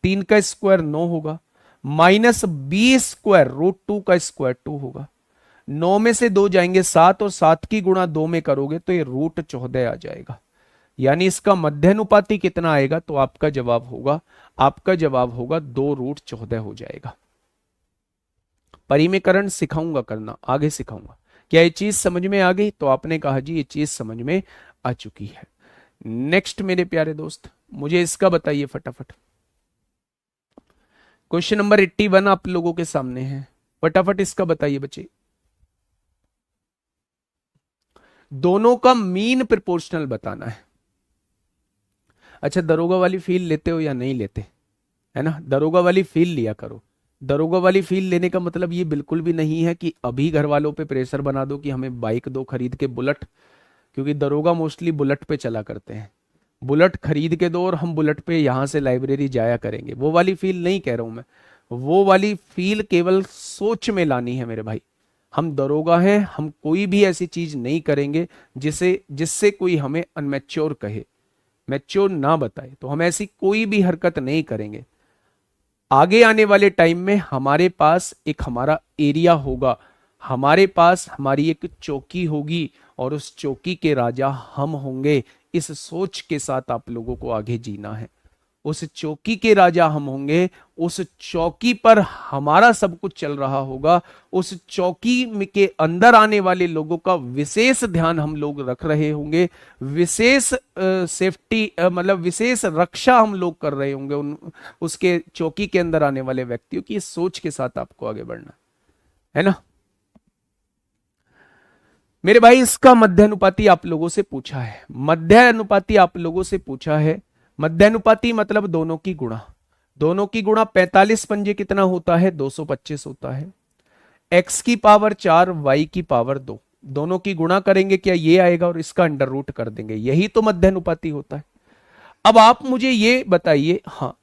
3 का स्क्वायर 9 होगा, माइनस b² √2 का स्क्वायर 2 होगा। 9 में से 2 जाएंगे 7, और 7 की गुणा 2 में करोगे तो ये √14 आ जाएगा। यानी इसका मध्यानुपाती कितना आएगा? तो आपका जवाब होगा, आपका जवाब होगा 2√14 हो जाएगा। परिमेयकरण सिखाऊंगा करना, आगे सिखाऊंगा क्या ये चीज समझ में आ गई? तो आपने कहा जी ये चीज समझ में आ चुकी है। नेक्स्ट मेरे प्यारे दोस्त, मुझे इसका बताइए फटाफट। क्वेश्चन नंबर 81 आप लोगों के सामने है, फटाफट इसका बताइए बच्चे। दोनों का मीन प्रोपोर्शनल बताना है। अच्छा, दरोगा वाली फील लेते हो या नहीं लेते? है ना, दरोगा वाली फील लिया करो। दरोगा वाली फील लेने का मतलब ये बिल्कुल भी नहीं है कि अभी घर वालों पे प्रेशर बना दो कि हमें बाइक दो खरीद के, बुलेट, क्योंकि दरोगा मोस्टली बुलेट पे चला करते हैं। बुलेट खरीद के दो और हम बुलेट पे यहां से लाइब्रेरी जाया करेंगे, वो वाली फील नहीं कह रहा हूं मैं। वो वाली फील केवल सोच में लानी है मेरे भाई। हम दरोगा हैं, हम कोई भी ऐसी चीज नहीं करेंगे जिससे कोई हमें अनमेच्योर कहे, मैच्योर ना बताए, तो हम ऐसी कोई भी हरकत नहीं करेंगे। आगे आने वाले टाइम में हमारे पास एक हमारा एरिया होगा, हमारे पास हमारी एक चौकी होगी और उस चौकी के राजा हम होंगे। इस सोच के साथ आप लोगों को आगे जीना है। उस चौकी के राजा हम होंगे, उस चौकी पर हमारा सब कुछ चल रहा होगा, उस चौकी के अंदर आने वाले लोगों का विशेष ध्यान हम लोग रख रहे होंगे, विशेष सेफ्टी मतलब विशेष रक्षा हम लोग कर रहे होंगे उसके चौकी के अंदर आने वाले व्यक्तियों की। इस सोच के साथ आपको आगे बढ़ना है ना मेरे भाई। इसका मध्यानुपाती आप लोगों से पूछा है, मध्यानुपाती आप लोगों से पूछा है। मध्यानुपाती मतलब दोनों की गुणा। दोनों की गुणा 45 पंजे कितना होता है? 225 होता है। x की पावर 4, y की पावर 2, दोनों की गुणा करेंगे, क्या ये आएगा और इसका अंडर रूट कर देंगे, यही तो मध्यानुपाती होता है। अब आप मुझे ये बताइए, हाँ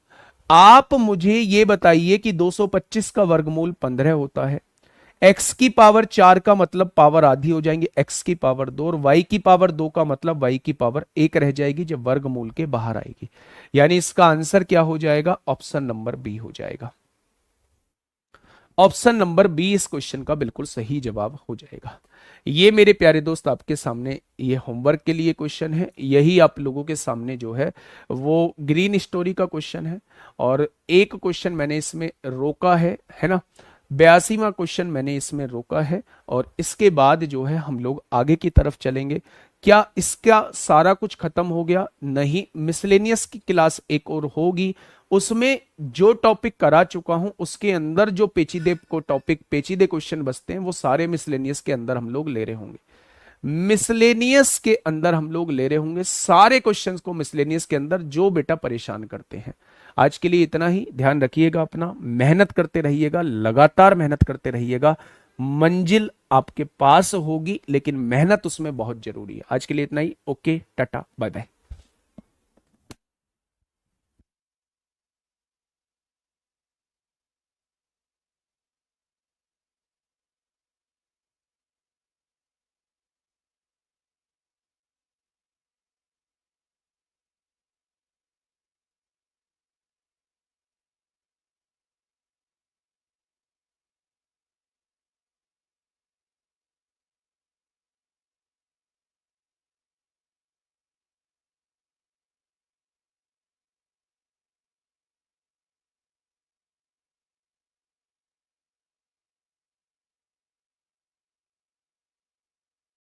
आप मुझे ये बताइए कि 225 का वर्गमूल 15 होता है। x की पावर 4 का मतलब पावर आधी हो जाएंगे, x की पावर 2, और y की पावर 2 का मतलब y की पावर 1 रह जाएगी जब वर्गमूल के बाहर आएगी। यानी इसका आंसर क्या हो जाएगा? ऑप्शन नंबर बी हो जाएगा। ऑप्शन नंबर बी इस क्वेश्चन का बिल्कुल सही जवाब हो जाएगा। ये मेरे प्यारे दोस्त आपके सामने ये होमवर्क के लिए क्वेश्चन है। यही आप लोगों के सामने जो है वो ग्रीन स्टोरी का क्वेश्चन है, और एक क्वेश्चन मैंने इसमें रोका है ना, 82वां क्वेश्चन मैंने इसमें रोका है। और इसके बाद जो है हम लोग आगे की तरफ चलेंगे। क्या इसका सारा कुछ खत्म हो गया? नहीं, मिसलेनियस की क्लास एक और होगी, उसमें जो टॉपिक करा चुका हूं उसके अंदर जो पेचीदे को टॉपिक, पेचीदे क्वेश्चन बचते हैं वो सारे मिसलेनियस के अंदर हम लोग ले रहे होंगे। मिसलेनियस के अंदर हम लोग ले रहे होंगे सारे क्वेश्चंस को, मिसलेनियस के अंदर जो बेटा परेशान करते हैं। आज के लिए इतना ही, ध्यान रखिएगा अपना, मेहनत करते रहिएगा, लगातार मेहनत करते रहिएगा। मंजिल आपके पास होगी लेकिन मेहनत उसमें बहुत जरूरी है। आज के लिए इतना ही, ओके, टाटा, बाय बाय।